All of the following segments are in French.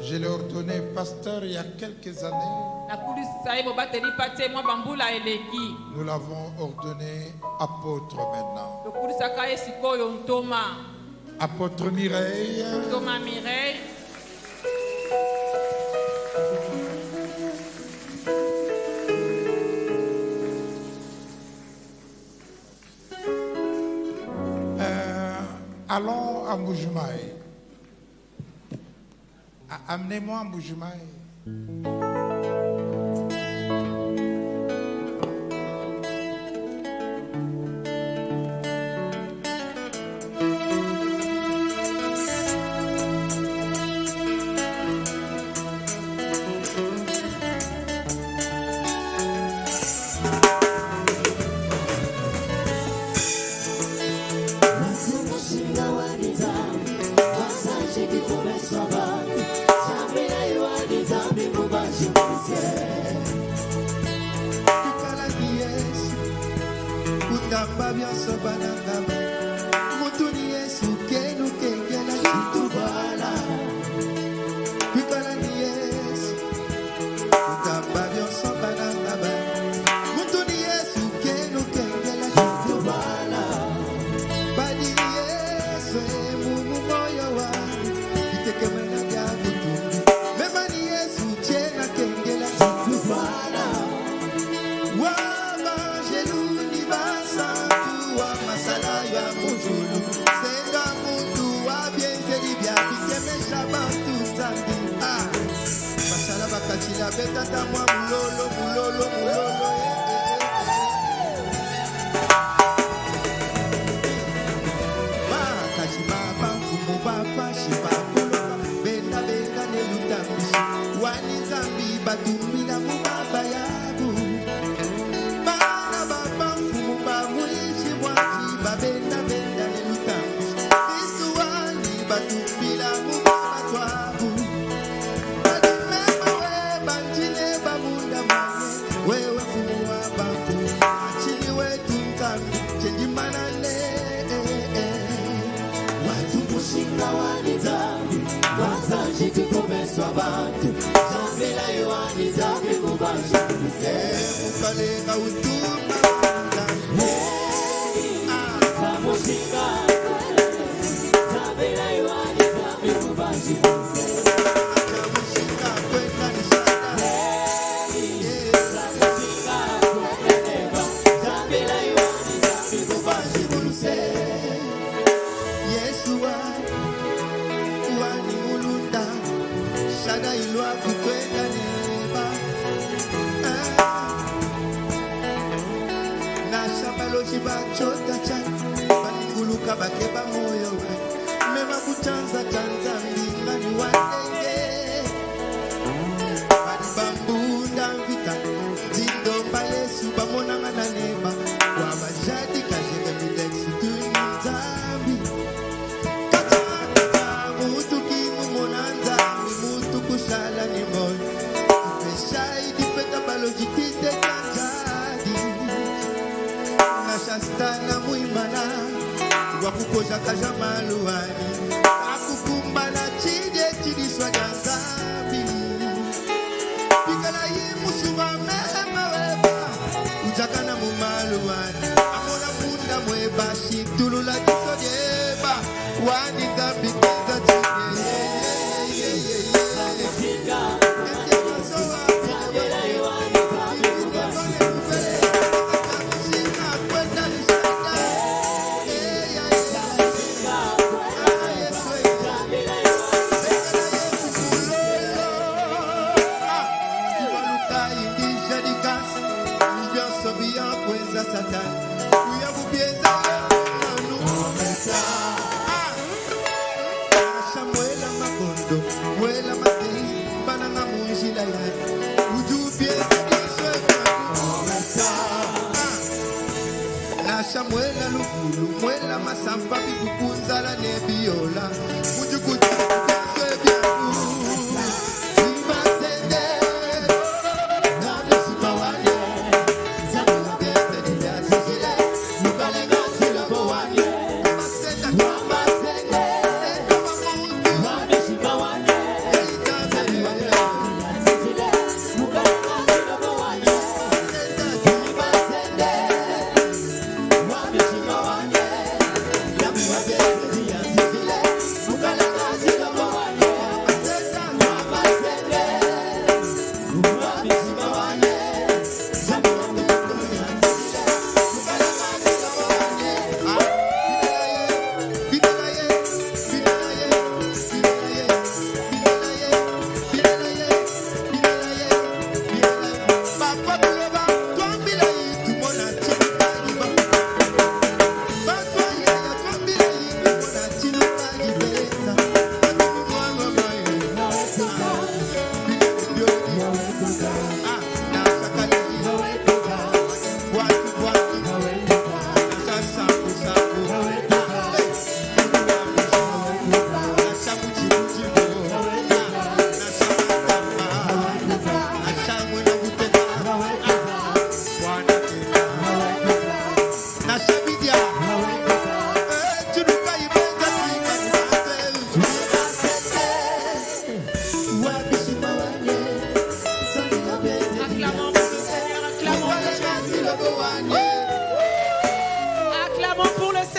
Je l'ai ordonné pasteur il y a quelques années. Nous l'avons ordonné apôtre maintenant. Apôtre Mireille. Thomas Mireille. Allons à Mbujimayi. Amenez-moi à Mbujimayi.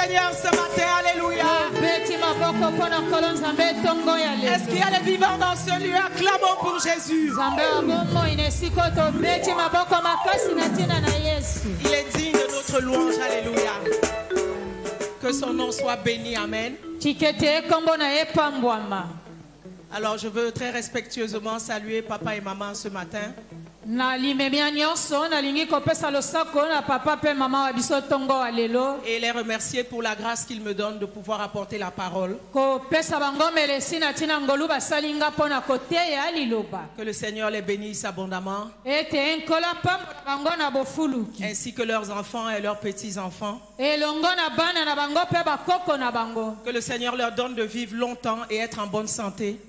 Seigneur ce matin? Alléluia. Est-ce qu'il y a les vivants dans ce lieu? Acclamons pour Jésus. Il est digne de notre louange. Alléluia. Que son nom soit béni. Amen. Alors je veux très respectueusement saluer papa et maman ce matin. Et les remercier pour la grâce qu'ils me donnent de pouvoir apporter la parole. Que le Seigneur les bénisse abondamment. Ainsi que leurs enfants et leurs petits-enfants. Que le Seigneur leur donne de vivre longtemps et être en bonne santé.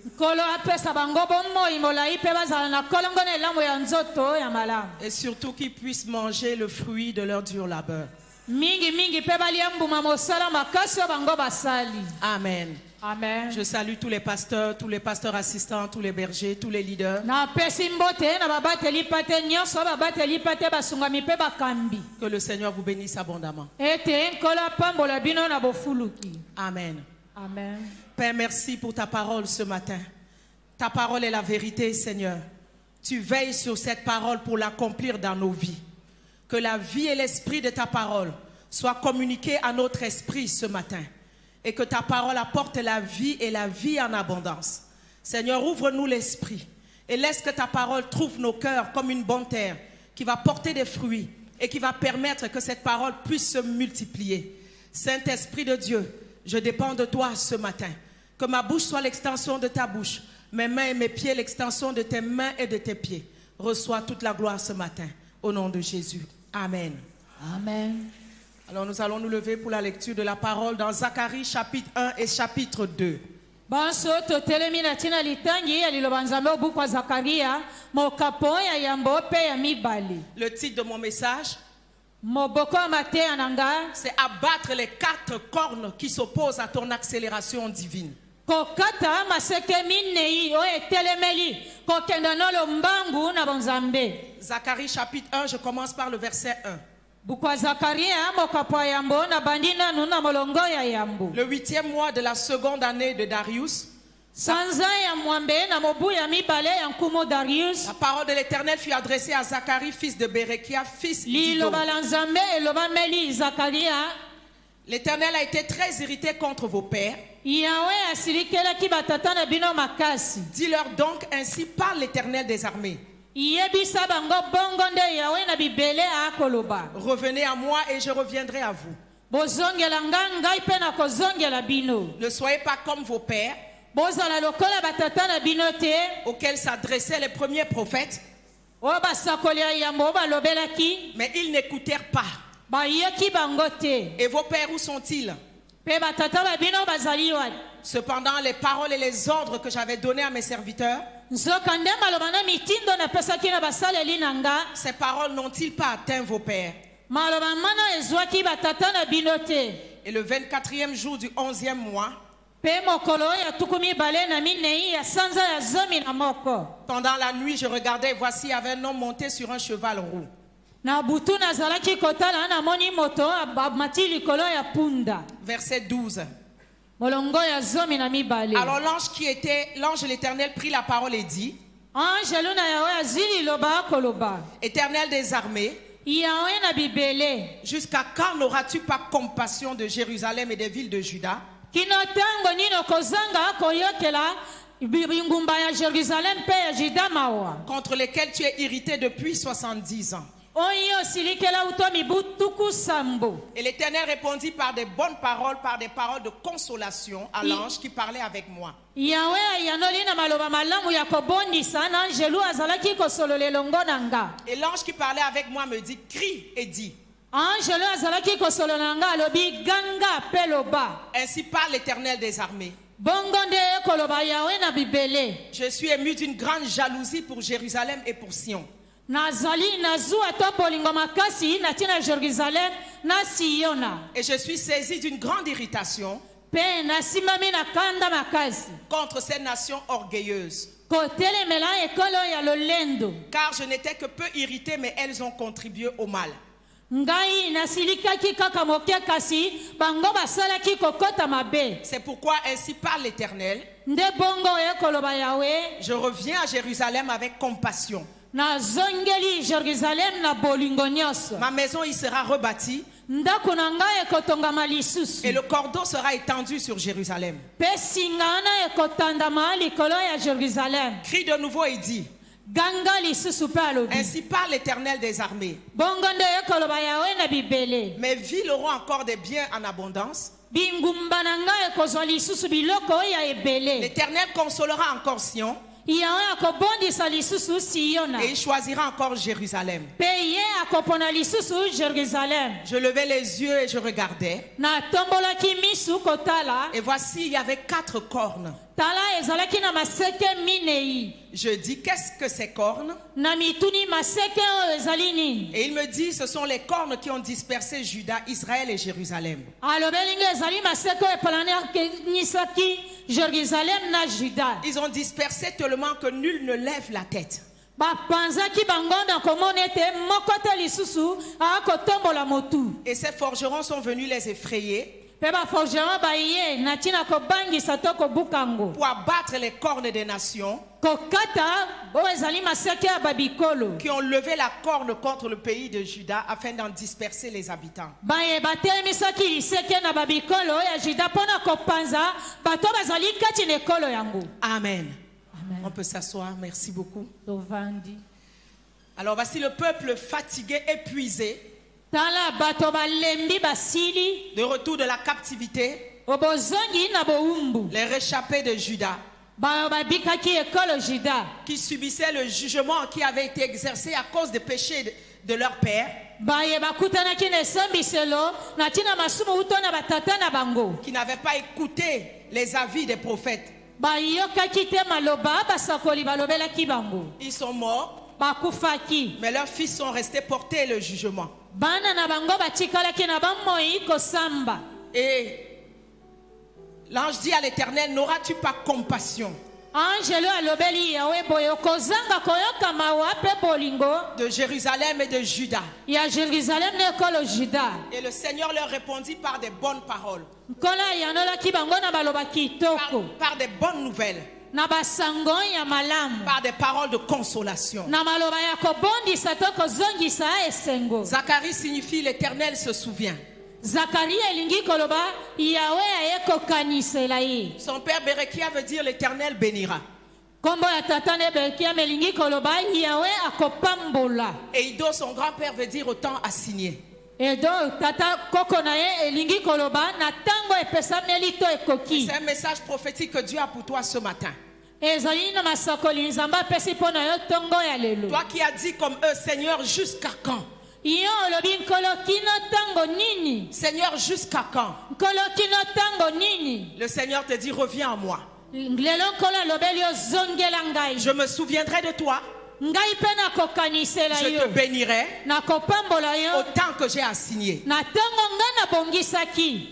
Et surtout qu'ils puissent manger le fruit de leur dur labeur. Amen. Amen. Je salue tous les pasteurs assistants, tous les bergers, tous les leaders. Que le Seigneur vous bénisse abondamment. Amen. Amen. Père, merci pour ta parole ce matin. Ta parole est la vérité, Seigneur. Tu veilles sur cette parole pour l'accomplir dans nos vies. Que la vie et l'esprit de ta parole soient communiqués à notre esprit ce matin. Et que ta parole apporte la vie et la vie en abondance. Seigneur, ouvre-nous l'esprit et laisse que ta parole trouve nos cœurs comme une bonne terre qui va porter des fruits et qui va permettre que cette parole puisse se multiplier. Saint-Esprit de Dieu, je dépends de toi ce matin. Que ma bouche soit l'extension de ta bouche, mes mains et mes pieds l'extension de tes mains et de tes pieds. Reçois toute la gloire ce matin, au nom de Jésus. Amen. Amen. Alors nous allons nous lever pour la lecture de la parole dans Zacharie chapitre 1 et chapitre 2. Le titre de mon message, c'est abattre les 4 cornes qui s'opposent à ton accélération divine. Zacharie chapitre 1, je commence par le verset 1. Le 8e mois de la seconde année de Darius, la parole de l'Éternel fut adressée à Zacharie, fils de Berekia, fils d'Iddo. L'Éternel a été très irrité contre vos pères. Dis-leur donc, ainsi parle l'Éternel des armées. Revenez à moi et je reviendrai à vous. Ne soyez pas comme vos pères, auxquels s'adressaient les premiers prophètes, mais ils n'écoutèrent pas. Et vos pères, où sont-ils? Cependant, les paroles et les ordres que j'avais donnés à mes serviteurs, ces paroles n'ont-ils pas atteint vos pères? Et le 24e jour du 11e mois, pendant la nuit, je regardais, voici, il y avait un homme monté sur un cheval roux. Verset 12. Alors l'ange de l'Éternel prit la parole et dit, Éternel des armées, jusqu'à quand n'auras-tu pas compassion de Jérusalem et des villes de Juda, contre lesquelles tu es irrité depuis 70 ans? Et l'Éternel répondit par des bonnes paroles, par des paroles de consolation à l'ange qui parlait avec moi. Et l'ange qui parlait avec moi me dit, crie et dis. Ainsi parle l'Éternel des armées. Je suis ému d'une grande jalousie pour Jérusalem et pour Sion. Et je suis saisi d'une grande irritation contre ces nations orgueilleuses. Car je n'étais que peu irrité, mais elles ont contribué au mal. Ngai nasilikaki kaka moke kasi bango basalaki kokota mabe. C'est pourquoi ainsi parle l'Éternel. Nde bongo ekoloba Yawe. Je reviens à Jérusalem avec compassion. Na zongeli Jérusalem na bolingo nyonso. Ma maison y sera rebâtie Ndako na ngai ekotongama lisusu. et le cordeau sera étendu sur Jérusalem. Pe singa wana ekotandama likolo ya Jérusalem. Crie de nouveau et dis, Ganga lisusu pe alobi. ainsi parle l'Éternel des armées. Bongo nde ekoloba Yawe na bibele. Mes villes auront encore des biens en abondance. Bingumba na ngai ekozwa lisusu biloko ya ebele. L'Éternel consolera encore Sion Yawe akobondisa lisusu Siona. et il choisira encore Jérusalem. Pe ye akopona lisusu Jérusalem. Je levai les yeux et je regardais. Na tombolaki misu kotala. Et voici, il y avait 4 cornes. Tala ezalaki na maseke minei. Je dis, qu'est-ce que ces cornes? Na mituni maseke oyo ezali nini? Et il me dit, ce sont les cornes qui ont dispersé Juda, Israël et Jérusalem. Alobelinga ezali maseke oyo epalanisaki Jérusalem na Juda. Ils ont dispersé tellement que nul ne lève la tête. Bapanzaki bango na komona ete moko te lisusu akotombola motu. Et ces forgerons sont venus les effrayer Pe baforgeron baye na ntina kobangisa to kobukango. pour abattre les cornes des nations Kokata oyo ezali maseke ya babikolo. qui ont levé la corne contre le pays de Juda afin d'en disperser les habitants. Baye batelemisaki liseke na babikolo ya Juda mpona kopanza bato bazali kati na ekolo yango. Amen. Amen. On peut s'asseoir, merci beaucoup. Tovandi. Alors voici le peuple fatigué, épuisé, Tala bato balembi basili de retour de la captivité, obozongi na boumbu. les réchappés de Juda, Bayo babikaki ekolo Juda. qui subissaient le jugement qui avait été exercé à cause des péchés de leur père, Baye bakutanaki na esambiselo na ntina masumu uto na batata na bango. qui n'avaient pas écouté les avis des prophètes. Bayokaki te maloba basakoli balobelaki bango. Ils sont morts, Bakufaki. mais leurs fils sont restés porter le jugement. Bana na bango batikalaki na bamoi kosamba. Et l'ange dit à l'Éternel, n'auras-tu pas compassion Angelo alobeli Yawe boyo kozanga koyoka mawa pe bolingo de Jérusalem et de Juda? ya Jérusalem na ekolo Juda. Et le Seigneur leur répondit par des bonnes paroles, Nkola yanolaki bango na baloba kitoko. par des bonnes nouvelles, Na basango ya malamu. par des paroles de consolation. Na maloba ya kobondisa to kozongisa esengo. Zacharie signifie l'Éternel se souvient. Zakaria elingi koloba Yawe ayekokanisela ye. Son père Berekia veut dire l'Éternel bénira. Kombo ya tata ne bekia melingi koloba Yawe akopambola. Et Ido, son grand-père, veut dire autant assigné. Edo tata koko na ye elingi koloba na tango epesameli to ekoki. C'est un message prophétique que Dieu a pour toi ce matin. Ezali na masakoli nzamba pesi pona yo tongo ya lelo. Toi qui as dit comme eux, Seigneur, jusqu'à quand? Iyo olobi nkolo kino tango nini? Seigneur, jusqu'à quand? Nkolo kino tango nini? Le Seigneur te dit, reviens à moi. Lelo nkolo alobeli yo zongela ngai. Je me souviendrai de toi. Ngai pe na kokanisela Je yo. te bénirai Na kopambola yo. autant que j'ai assigné. Na tango nga na bongisaki.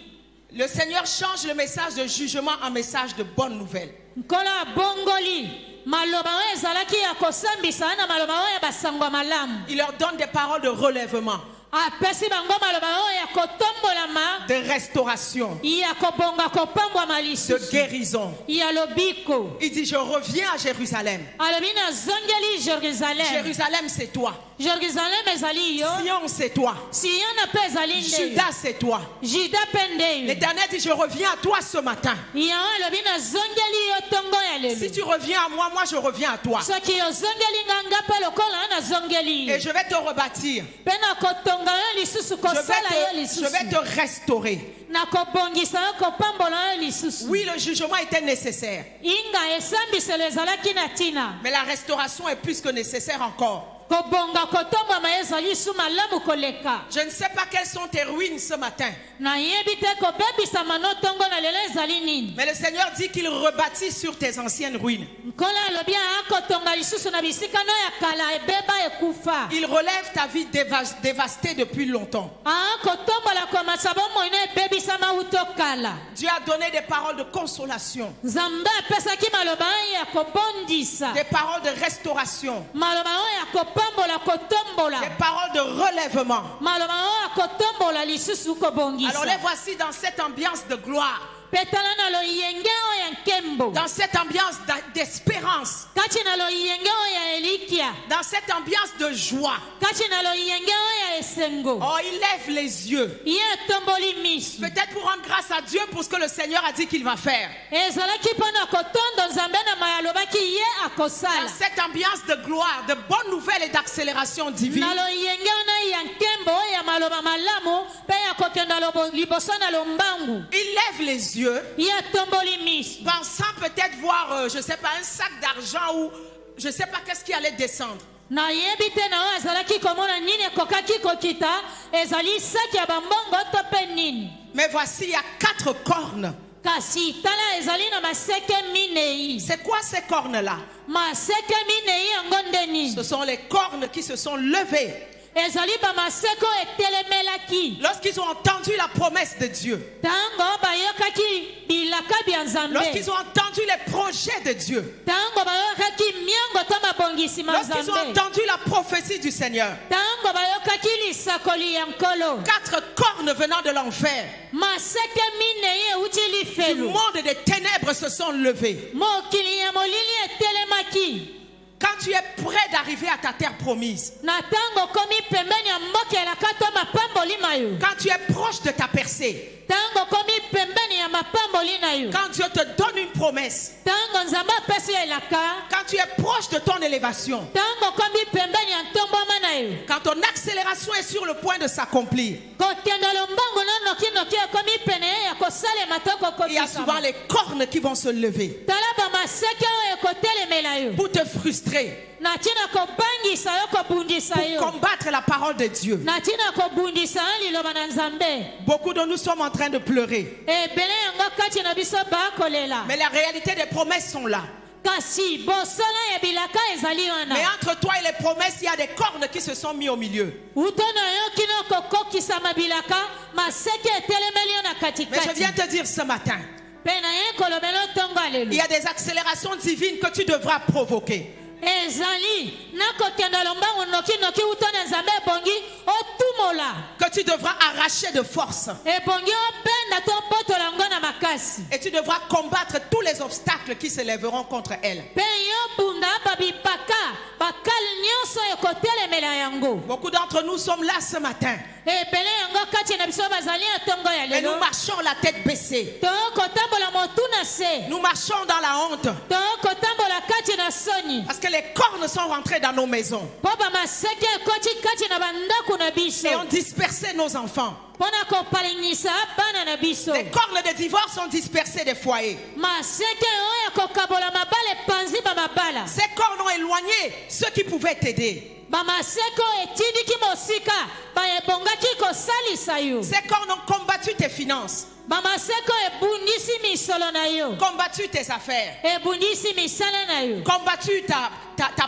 Le Seigneur change le message de jugement en message de bonne nouvelle. Nkola bongoli. Maloba oyo ezalaki ya kosambisa na maloba oyo ya basango malamu. Il leur donne des paroles de relèvement, Apesi bango maloba oyo ya kotombolama. de restauration, Ya kobonga kopambwama de lisusu. guérison. Ya lobiko. Il dit, je reviens à Jérusalem. Alobi na zongeli Jérusalem. Jérusalem, c'est toi. Jérusalem ezali yo. Sion, c'est toi. Sion pe ezali nde. Judas, c'est toi. Juda pe nde. L'Éternel dit, je reviens à toi ce matin. Ya alobi na zongeli yo tongo ya lelo. Si tu reviens à moi, moi je reviens à toi. Soki yo zongeli nga pe lokola na zongeli. Et je vais te rebâtir. Pe na kotonga yo lisusu kosala yo lisusu. Je vais te restaurer. Na kobongisa yo kopambola yo lisusu. Oui, le jugement était nécessaire. Inga esambiselo ezalaki na tina. Mais la restauration est plus que nécessaire encore. Kobonga kotombama ezali su malamu koleka. Je ne sais pas quelles sont tes ruines ce matin. Nayebi te kobebisama no tongo na lelo ezali nini. Mais le Seigneur dit qu'il rebâtit sur tes anciennes ruines. Nkola alobi akotonga lisusu na bisika no ya kala ebeba ekufa. Il relève ta vie dévastée depuis longtemps. Akotombola komasa bomoi no ebebisama uto kala. Dieu a donné des paroles de consolation, Nzambe apesaki maloba ya kobondisa. des paroles de restauration. Maloba oyo ya kopambola kotombola des paroles de relèvement. maloba oyo akotombola lisusu kobongisa. Alors les voici dans cette ambiance de gloire, petala na loyenge oyo ya nkembo dans cette ambiance d'espérance, kati na loyenge oyo ya elikia dans cette ambiance de joie. kati na loyenge oyo ya esengo. Oh, il lève les yeux. ye etomboli miso Peut-être pour rendre grâce à Dieu pour ce que le Seigneur a dit qu'il va faire. ezalaki mpo na kotondo nzambe na mayi alobaki ye Dans akosala cette ambiance de gloire, de bonnes nouvelles et d'accélération divine. na loyenge ona ya nkembo oyo ya maloba malamu mpe ya kokenda liboso na lombangu. Il lève les yeux, ye etomboli miso pensant peut-être voir, je ne sais pas, un sac d'argent ou je ne sais pas qu'est-ce qui allait descendre. nayebi te na oyo azalaki komona nini ekokaki kokita ezali saki ya bambongo to mpe nini. Mais voici, il y a 4 cornes. kasi tala ezali na maseke minei. C'est quoi ces cornes-là? maseke minei yango nde nini? Ce sont les cornes qui se sont levées ezali bamaseke oyo etelemelaki lorsqu'ils ont entendu la promesse de Dieu, ntango bayokaki bilaka bya nzambe, lorsqu'ils ont entendu les projets de Dieu, ntango bayokaki miango to mabongisi ma lorsqu'ils ont nzambe, entendu la prophétie du Seigneur. ntango bayokaki lisakoli ya nkolo. 4 cornes venant de l'enfer, maseke minei euti du lifelu, monde des ténèbres se sont levées. mokili ya molili etelemaki. Quand tu es prêt d'arriver à ta terre promise, na ntango komi pembeni ya mboka elaka to mapamboli na yo, quand tu es proche de ta percée, ntango komi pembeni ya mapamboli na yo, quand Dieu te donne une promesse, ntango nzambe apesi yo elaka, quand tu es proche de ton élévation, ntango komi pembeni ya ntomboma na yo, quand ton accélération est sur le point de s'accomplir, kokenda lombangu na nokinoki ekomi pene ya kosalema to il y a souvent kokokisama. les cornes qui vont se lever tala bamaseke oyo ekotelemela yo pour te frustrer, na ntina kobangisa yo kobundisa yo, pour combattre la parole de Dieu. na ntina kobundisa yo liloba na nzambe. Beaucoup de nous sommes en train de pleurer, ebele yango kati na biso bakolela, mais la réalité des promesses sont là. kasi bosala ya bilaka ezali wana. Mais entre toi et les promesses, il y a des cornes qui se sont mis au milieu. uto na yo kino kokokisama bilaka maseke etelemeli yo na Mais je katikati. viens te dire ce matin, mpe na ye kolobela ntongo il y alelu a des accélérations divines que tu devras provoquer. ezali na kokenda lombangu nokinoki uto na nzambe ebongi otumola, Que tu devras arracher de force. ebongi obenda to obotola yango na makasi, Et tu devras combattre tous les obstacles qui se lèveront contre elle. mpe yo bunda babipaka bakale nyonso ekotelemela yango. Beaucoup d'entre nous sommes là ce matin. ebele yango kati na biso bazali ya ntongo ya Et nous lelo, marchons la tête baissée. tokotambola motu na se, Nous marchons dans la honte. tokotambola kati na soni, Parce que les cornes sont rentrées dans nos maisons. mpo bamaseke ekoti kati na bandako na biso Et ont dispersé nos enfants. mpo na kopalingisa bana na biso. Les cornes de divorce sont dispersées des foyers. maseke oyo ekokabola mabala epanzi bamabala, Ces cornes ont éloigné ceux qui pouvaient t'aider. bamaseke oyo etindiki mosika bayebongaki kosalisa yo, Ces cornes ont combattu tes finances, bamaseke oyo ebundisi misolo na yo, combattu tes affaires, ebundisi misala na yo, combattu ta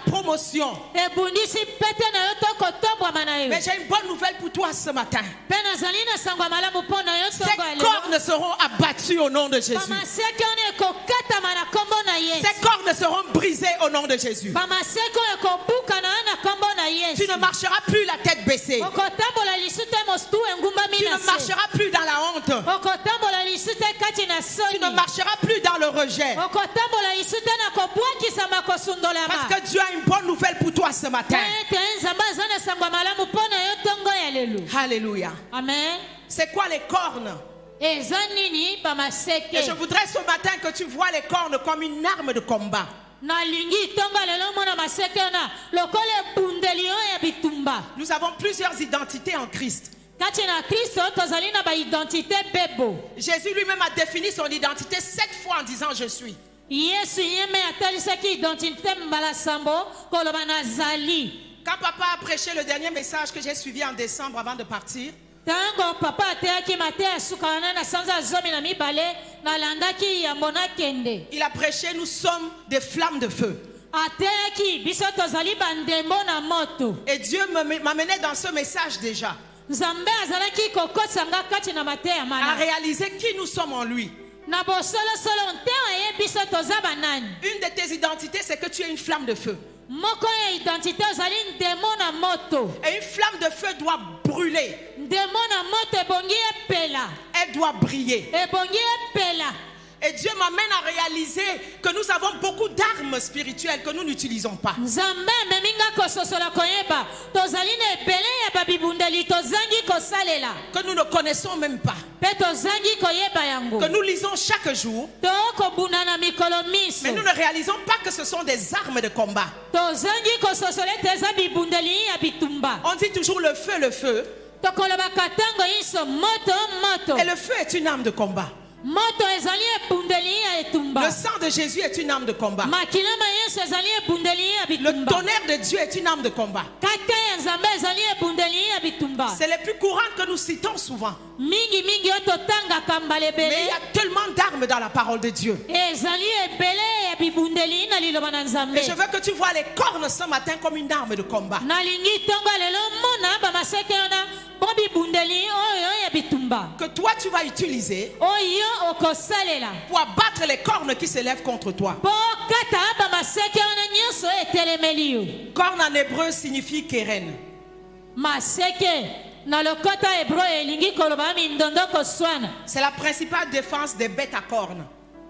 promotion. ebundisi pete na yo to kotombwama na yo. Mais j'ai une bonne nouvelle pour toi ce matin. mpe nazali na sango ya malamu mpo na yo Ces ntongo ya lelo, cornes seront abattues au nom de Jésus. bamaseke oyo ekokatama na kombo na yesu, Ces cornes seront brisées au nom de Jésus. bamaseke oyo ekobukana na kombo na yesu. Tu ne marcheras plus la tête baissée. okotambola lisu te mostu engumbami Tu na ne se, marcheras plus dans la honte. okotambola lisu te kati na Tu soni, ne marcheras plus dans le rejet. okotambola lisu te na kobwakisama kosundolama. Parce que Dieu a une bonne nouvelle pour toi ce matin. ete nzambe aza na sango ya malamu mpo na yo ntongo ya lelo. Alléluia. amen. C'est quoi les cornes? eza nini Et je bamaseke? voudrais ce matin que tu vois les cornes comme une arme de combat. nalingi ntongo ya lelo mona maseke ona lokola ebundeli oyo ya bitumba. Nous avons plusieurs identités en Christ. kati na kristo tozali na baidentité bebo. Jésus lui-même a défini son identité 7 fois en disant je suis. yesu ye me atalisaki identité mbala sambo koloba nazali. Quand papa a prêché le dernier message que j'ai suivi en décembre avant de partir, ntango papa ateyaki mateya ya suka wana na sanza ya zomi na mibale nalandaki yambo nakende. il a prêché nous sommes des flammes de feu. ateyaki biso tozali bandembo na moto. Et Dieu m'amenait dans ce message déjà nzambe azalaki kokosanga kati na mateya à malamu. réaliser qui nous sommes en lui. na bosolosolo ntewa ye biso toza banani. Une de tes identités, c'est que tu es une flamme de feu. moko ya identité ozali ndemo na moto. Et une flamme de feu doit brûler. Ndemo na moto ebongi epela. Elle doit briller. Ebongi epela. Et Dieu m'amène à réaliser que nous avons beaucoup d'armes spirituelles que nous n'utilisons pas. Nzambe meminga kososola koyeba tozali na ebele ya babibundeli tozangi kosalela Que nous ne connaissons même pas. pe tozangi koyeba yango Que nous lisons chaque jour. tokobunda na mikolo Mais miso nous ne réalisons pas que ce sont des armes de combat. tozangi kososola ete eza bibundeli ya bitumba On dit toujours le feu, le feu. tokolobaka ntango nyonso moto moto Et le feu est une arme de combat. moto ezali ebundeli ya etumba Le sang de Jésus est une arme de combat. makilama yesu ezali ebundeli ya Le bitumba tonnerre de Dieu est une arme de combat. kaka ya nzambe ezali ebundeli ya bitumba C'est les plus courantes que nous citons souvent. mingi oyo totangaka mbala Mais il ebele y a tellement d'armes dans la parole de Dieu. ezali ebele ya bibundeli na liloba na nzambe Et je veux que tu vois les cornes ce matin comme une arme de combat. nalingi ntongo lelo mona bamaseke wana bo bibundeli oyo ya bitumba Que toi tu vas utiliser oyo okosalela pour abattre les cornes qui s'élèvent contre toi. po kata bamaseke wana nyonso etelemeli yo. Corne en hébreu signifie keren. maseke na lokota hebro elingi koloba mindondo koswana C'est la principale défense des bêtes à cornes.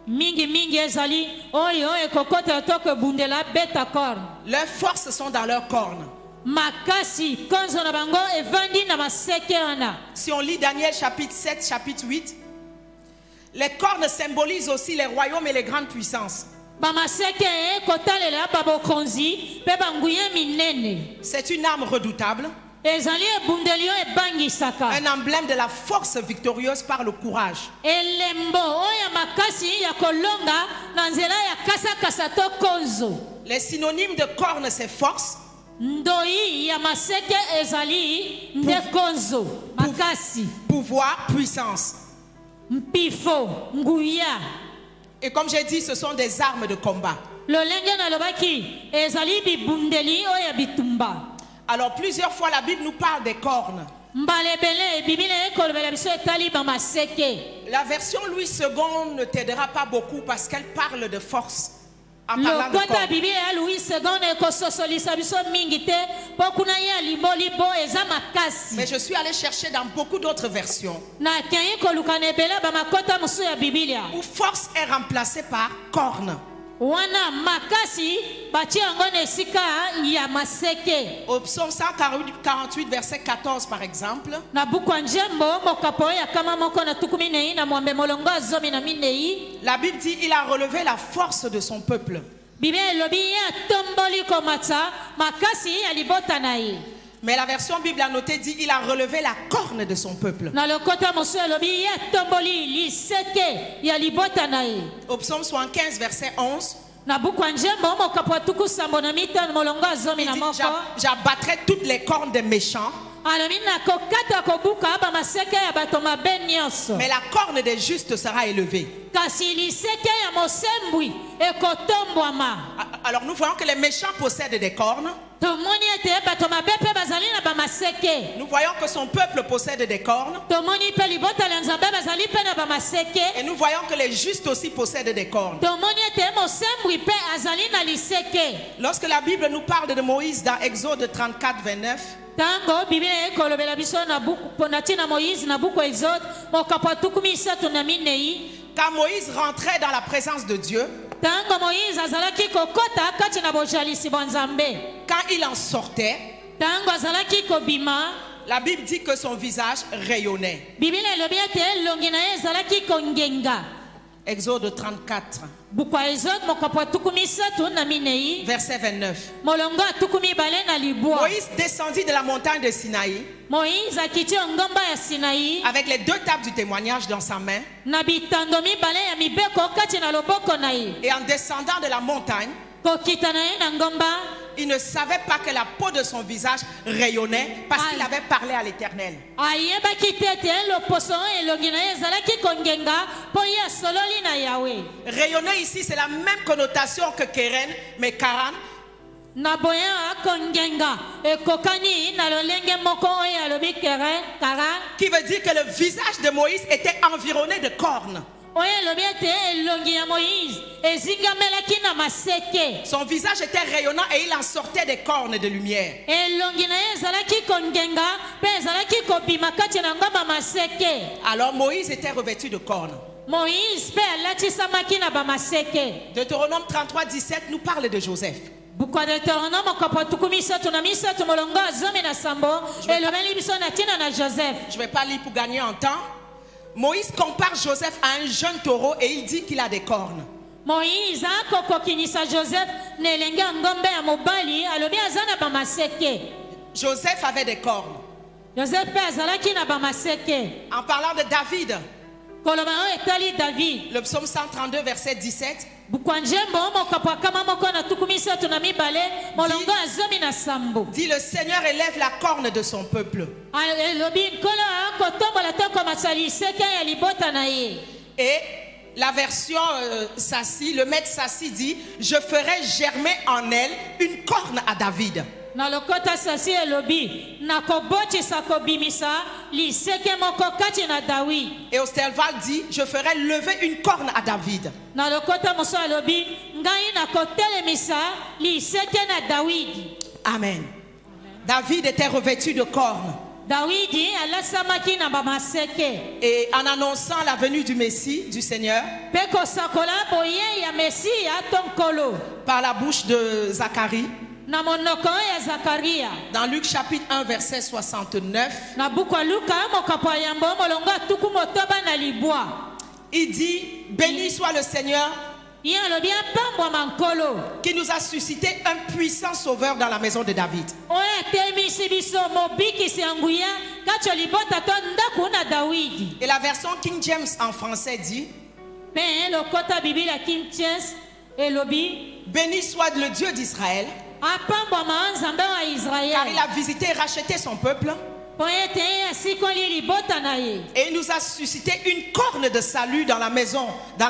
mingi ezali oyo ekokota to kobundela beta corne Leurs forces sont dans leurs cornes. makasi konzo na bango evandi na maseke wana. Si on lit Daniel chapitre 7, chapitre 8, les cornes symbolisent aussi les royaumes et les grandes puissances. bamaseke ekotalela babokonzi mpe banguye minene C'est une arme redoutable, ezali ebundeli oyo ebangisaka un emblème de la force victorieuse par le courage. elembo oyo ya makasi ya kolonga na nzela ya kasakasa to konzo. Les synonymes de cornes, c'est force, ndoi ya maseke ezali nde konzo makasi pouvoir, puissance. mpifo nguya. Et comme j'ai dit, ce sont des armes de combat. lolenge nalobaki ezali bibundeli oyo ya bitumba. Alors plusieurs fois la Bible nous parle des cornes. mbala ebele biblia ekolobela biso etali bamaseke. La version Louis II ne t'aidera pas beaucoup parce qu'elle parle de force. En parlant de lokota cornes. biblia ya louis seconde ekososolisa biso mingi te mpo kuna ye ya libolibo eza makasi. Mais je suis allé chercher dans beaucoup d'autres versions nakei koluka na ebele bamakota mosusu ya bibilia où force est remplacée par cornes. wana makasi batie yango na esika ya maseke. Au psaume 148, verset 14 par exemple, na buku ya njembo mokapo oyo ya kama moko na tuku minei na mwambe molongo ya zomi na minei la Bible dit il a relevé la force de son peuple. biblia elobi ye atomboli komata makasi ya libota na ye. Mais la version Bible a noté dit il a relevé la corne de son peuple. na lokota mosusu elobi ye atomboli liseke ya libota na ye. Au psaume 75, verset 11, na buku ya njembo mokapo ya tuku sambo na mitano molongo ya zomi il na dit moko j'abattrai toutes les cornes des méchants, alobi nakokata kobuka bamaseke ya bato mabe nyonso mais la corne des justes sera élevée. kasi liseke ya mosembwi ekotombwama. Alors nous voyons que les méchants possèdent des cornes. tomoni ete bato mabe mpe bazali na bamaseke. Nous voyons que son peuple possède des cornes. tomoni mpe libota ya nzambe bazali mpe na bamaseke. Et nous voyons que les justes aussi possèdent des cornes. tomoni ete mosembwi mpe azali na liseke. Lorsque la Bible nous parle de Moïse dans Exode 34, 29, ntango biblia ekolobela biso na buku na ntina moïse na buku ya exode mokapo ya tuku misato na minei quand Moïse rentrait dans la présence de Dieu, ntango moïse azalaki kokota kati na bojalisi bwa nzambe quand il en sortait, ntango azalaki kobima la Bible dit que son visage rayonnait. biblia elobi ete elongi na ye ezalaki kongenga. Exode 34, buku ya exode mokapo ya tuku misato na minei verset 29. molongo ya tuku mibale na libwa. Moïse descendit de la montagne de Sinaï moïse akiti ngomba ya sinai avec les deux tables du témoignage dans sa main. na bitando mibale ya mibeko kati na loboko na ye. Et en descendant de la montagne, kokita na ye na ngomba il ne savait pas que la peau de son visage rayonnait parce qu'il avait parlé à l'Éternel. ayebaki te ete loposo oyo elongi na ye ezalaki kongenga mpo ye asololi na yawe. Rayonner ici, c'est la même connotation que Keren, mais Karan. na boya kongenga ekokani na lolenge moko oyo alobi kara Qui veut dire que le visage de Moïse était environné de cornes. oyo elobi ete elongi ya moïse ezingamelaki na maseke. Son visage était rayonnant et il en sortait des cornes de lumière. elongi na ye ezalaki kongenga mpe ezalaki kobima kati na ngomba maseke. Alors Moïse était revêtu de cornes. moïse mpe alatisamaki na bamaseke. Deutéronome 33, 17 nous parle de Joseph. buku ya deuteronome kopo tuku misato na misato molongo azomi na sambo elobeli biso na ntina na joseph. Je ne vais pas lire pour gagner en temps. Moïse compare Joseph à un jeune taureau et il dit qu'il a des cornes. moïse akokokinisa joseph na elenge ya ngombe ya mobali alobi aza na bamaseke. Joseph avait des cornes. joseph mpe azalaki na bamaseke. En parlant de David, koloba oyo etali david. le psaume 132, verset 17, buku ya njembo mokapo akama moko na tuku misato na mibale molongo azomi na sambo. dit le Seigneur élève la corne de son peuple. elobi nkolo akotombola to komasa liseke ya libota na ye. Et la version Sassi, le maître Sassi dit, je ferai germer en elle une corne à David. na lokota sasi elobi nakobotisa kobimisa liseke moko kati na David. Et Ostelval dit, je ferai lever une corne à David. na lokota moso elobi ngai nakotelemisa liseke na David. Amen. David était revêtu de cornes. Dawidi alasamaki na bamaseke. Et en annonçant la venue du Messie, du Seigneur, Pe kosakola boye ya Mesia tonkolo. par la bouche de Zacharie, Na monoko ya Zakaria. dans Luc chapitre 1, verset 69, Na buku ya Luka mokapo ya yambo molongo atuku motoba na libwa. il dit, béni soit le Seigneur Ye alobi apambwa mankolo. qui nous a suscité un puissant sauveur dans la maison de David. Oyo atemisi biso mobikisi ya nguya kati ya libota to ndaku na Dawidi. Et la version King James en français dit, Pe lokota Biblia King James elobi béni soit le Dieu d'Israël, apambwa nzambe wa car il Israel. a visité et racheté son peuple, Po ete asikoli libota na ye. et il nous a suscité une corne de salut dans la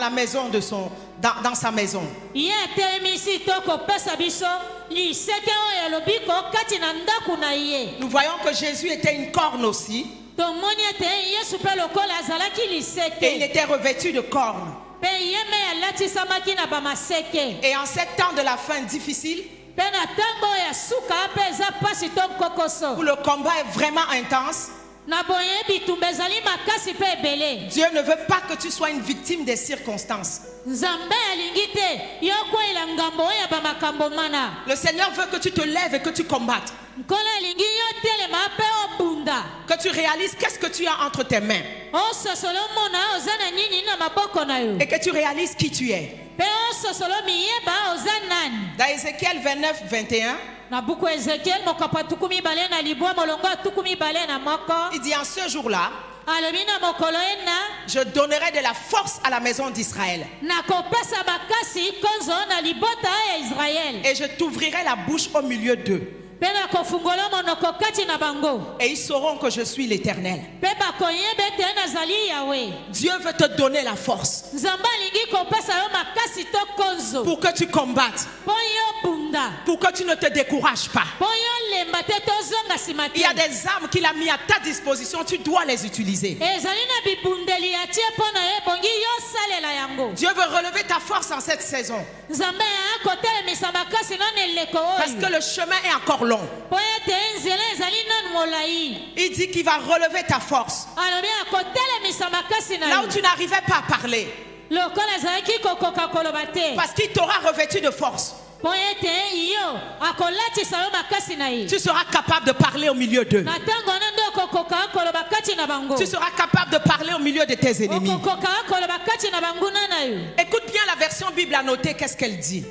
maison de son, dans sa maison. Ye atemisi to kopesa biso liseke oyo elobi ko kati na ndaku na ye. Nous voyons que Jésus était une corne aussi, Tomoni ete Yesu pe lokola azalaki et il liseke. était revêtu de cornes. Pe ye me alatisamaki na bamaseke. Et en ces temps de la fin difficile, Pe na ntango ya suka pe eza pasi to nkokoso. où le combat est vraiment intense, Na boye bitumba ezali makasi pe ebele. Dieu ne veut pas que tu sois une victime des circonstances. Nzambe alingi te yo koyela ngambo oyo ya bamakambo mana. Le Seigneur veut que tu te lèves et que tu combattes, Nkolo alingi yo telema pe obunda. que tu réalises qu'est-ce que tu as entre tes mains Ososolo mona oza na nini na maboko na yo. et que tu réalises qui tu es. Pe ososolo miyeba oza nani. Dans Ézéchiel 29, 21, Na buku Ezekiel mokapo tuku mibale na libwa molongo tuku mibale na moko. il dit en ce jour-là, Alobi na mokolo ena je donnerai de la force à la maison d'Israël nakopesa makasi konzo na libota ya Israel. et je t'ouvrirai la bouche au milieu d'eux. Pe nakofungola monoko kati na bango. Et ils sauront que je suis l'Éternel. Pe bakoyeba ete nazali Yahweh. Dieu veut te donner la force Nzambe alingi kopesa yo makasi to konzo. pour que tu combattes, Po yo bunda. pour que tu ne te décourages pas. Po yo lemba te tozonga nsima Il y a te. des armes qu'il a mis à ta disposition, tu dois les utiliser. Ezali na bibundeli atie mpo na yo ebongi yo salela yango. Dieu veut relever ta force en cette saison Nzambe akotelemisa makasi nano eleko parce que oyo. le chemin est encore long. Po ete nzela ezali nanu molai. Il dit qu'il va relever ta force. Alobi akotelemisa makasi na Là où yo. tu n'arrivais pas à parler, Lokola azalaki kokoka koloba te. parce qu'il t'aura revêtu de force. Po ete yo akolatisa yo makasi na ye. Tu seras capable de parler au milieu d'eux. Na ntango wana nde okokoka koloba kati na bango. Tu seras capable de parler au milieu de tes ennemis. Okokoka koloba kati na banguna na yo. Écoute bien la version Bible annotée, qu'est-ce qu'elle dit?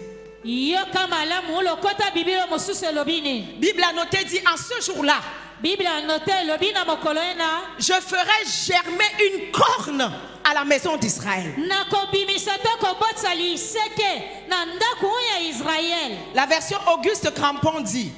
Yoka malamu lokota biblia mosusu elobi nini. Bible annotée dit en ce jour-là, Bible anote elobi na mokolo ena je ferai germer une corne à la maison d'Israël. nakobimisa te kobotisa liseke na ndaku ya Israel. La version Auguste Crampon dit,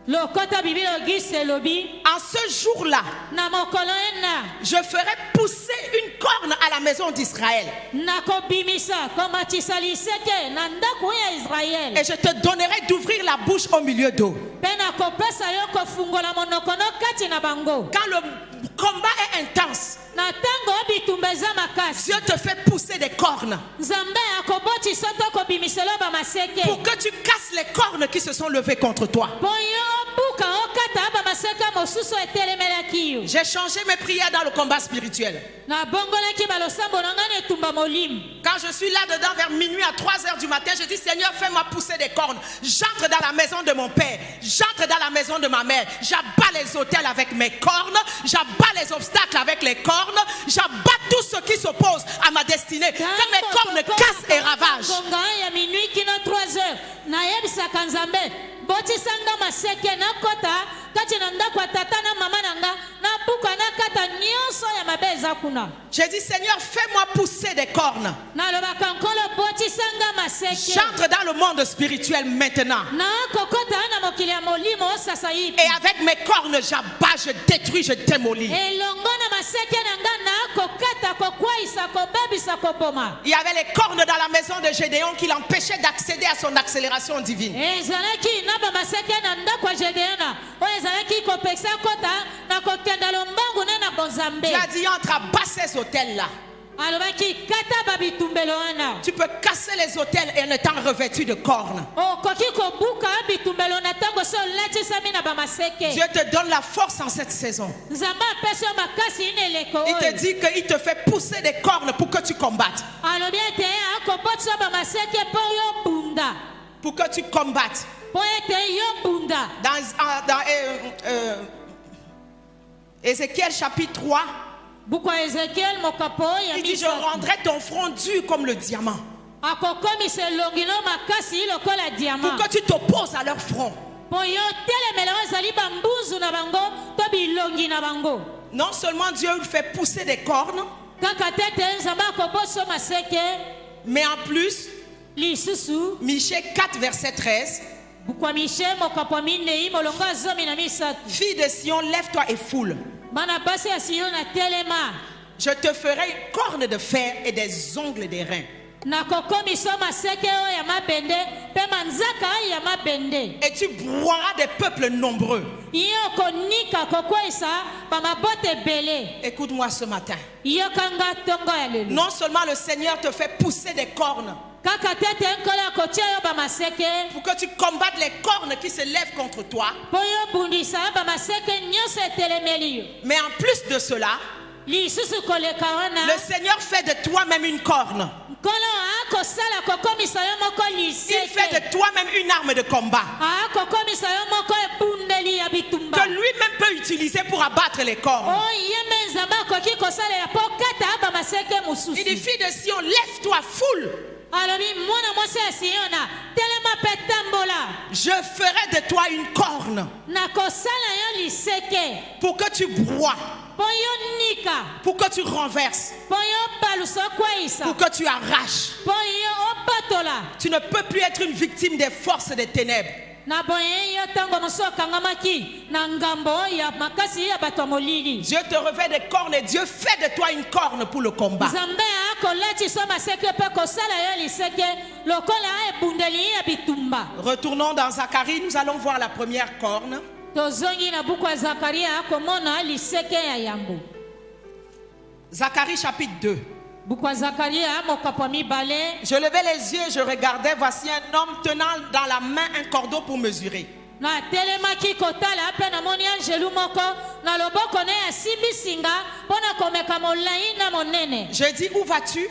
Lokota biblia Auguste elobi en ce jour-là, na mokolo ena je ferai pousser une corne à la maison d'Israël nakobimisa komatisa liseke na ndaku ya Israel. et je te donnerai d'ouvrir la bouche au milieu d'eux. Pe nakopesa yo kofungola monoko no kati na bango. Quand le combat est intense, Na ntango bitumba eza makasi. Dieu te fait pousser cornes. nzambe akobotisa to kobimisela bamaseke Pour que tu casses les cornes qui se sont levées contre toi. mpo yo obuka okata bamaseke mosusu etelemelaki yo J'ai changé mes prières dans le combat spirituel. nabongolaki balosambo na ngai na etumba molimo. Quand je suis là-dedans vers minuit à 3 heures du matin, je dis Seigneur, fais-moi pousser des cornes. J'entre dans la maison de mon père. J'entre dans la maison de ma mère. J'abats les autels avec mes cornes. J'abats les obstacles avec les cornes. J'abats tout ce qui s'oppose à ma destinée. Que mes cornes cassent et ravagent. ngonga ya minui kino 3 heures nayebisaka nzambe botisanga maseke nakota kati na ndako ya tata na mama na nga nabuka nakata nyonso ya mabe eza kuna. J'ai dit Seigneur, fais-moi pousser des cornes. nalobaka nkolo botisanga maseke J'entre dans le monde spirituel maintenant. nakokota na mokili ya molimo osasa yipi Et avec mes cornes, j'abats, je détruis, je démolis. elongo na maseke na nga nakokata kokwayisa kobebisa koboma. Il y avait les cornes dans la maison de Gédéon qui l'empêchaient d'accéder à son accélération divine. ezalaki na bamaseke na ndako ya gedeona oyo ezalaki kopekisa kota na kokenda lombangu ne na bonzambe. Tu as dit, entre à bas ces hôtels-là. alobaki kata babitumbelo wana Tu peux casser les hôtels en étant revêtu de cornes. okoki kobuka bitumbelo na ntango so olatisami na bamaseke. Dieu te donne la force en cette saison. nzambe apesi yo makasi ina eleko Il te oyo dit qu'il te fait pousser des cornes pour que tu combattes. alobi ete akobotisa bamaseke mpo yo bunda Pour que tu combattes. mpo ete yo bunda. Dans Ézéchiel chapitre 3, buku ya ezekiel mokapo ya il dit, je misato rendrai ton front dur comme le diamant. akokomisa elongi no makasi lokola Pour diama que tu t'opposes à leur front. mpo yo telemela oyo ezali bambuzu na bango to bilongi na bango. Non seulement Dieu lui fait pousser des cornes, kaka tete nzambe akobosa maseke mais en plus, lisusu Michée 4, verset 13, buku ya mishe mokapo ya minei molongo ya 13. fille de Sion, lève-toi et foule. bana basi ya siyo na telema Je te ferai une corne de fer et des ongles d'airain. nakokomisa maseke oyo ya mabende mpe manzaka ya mabende. Et tu broieras des peuples nombreux. yo konika kokweyisa bamabota ebele. Écoute-moi ce matin. yokanga ntongo ya lelo Non seulement le Seigneur te fait pousser des cornes kaka tete nkolo akotia yo bamaseke pour que tu combattes les cornes qui se lèvent contre toi, mpo yo bundisa bamaseke nyonso etelemeli yo. mais en plus de cela, lisusu koleka wana le Seigneur fait de toi-même une corne. nkolo akosala kokomisa yo moko Il fait liseke de toi-même une arme de combat akokomisa yo moko ebundeli ya bitumba que lui-même peut utiliser pour abattre les cornes. oyo ye mpe nzambe akoki kosalela mpo kata bamaseke Il dit, mosusu. fille de Sion, lève-toi, foule. alobi mwana mwasi ya siyona telema mpe tambola Je ferai de toi une corne nakosala yo liseke pour que tu broies, mpo yo nika pour que tu renverses, mpo yo balusa okweyisa pour que tu arraches. mpo yo obatola. Tu ne peux plus être une victime des forces des ténèbres. na boye yo ntango mosu okangamaki na ngambo ya makasi ya bato ya molili. Dieu te revêt des cornes et Dieu fait de toi une corne pour le combat. nzambe akolatisa maseke mpe kosala yo liseke lokola ebundeli ya bitumba. Retournons dans Zacharie, nous allons voir la première corne. tozongi na buku ya zakaria akomona liseke ya yambo. Zacharie chapitre 2. buku ya zakaria mokapo ya mibale. Je levais les yeux et je regardais, voici un homme tenant dans la main un cordeau pour mesurer. na telemaki kotala mpe namoni angelu moko na loboko ne asimbi singa mpo na komeka molai na monene. Je dis, où vas-tu?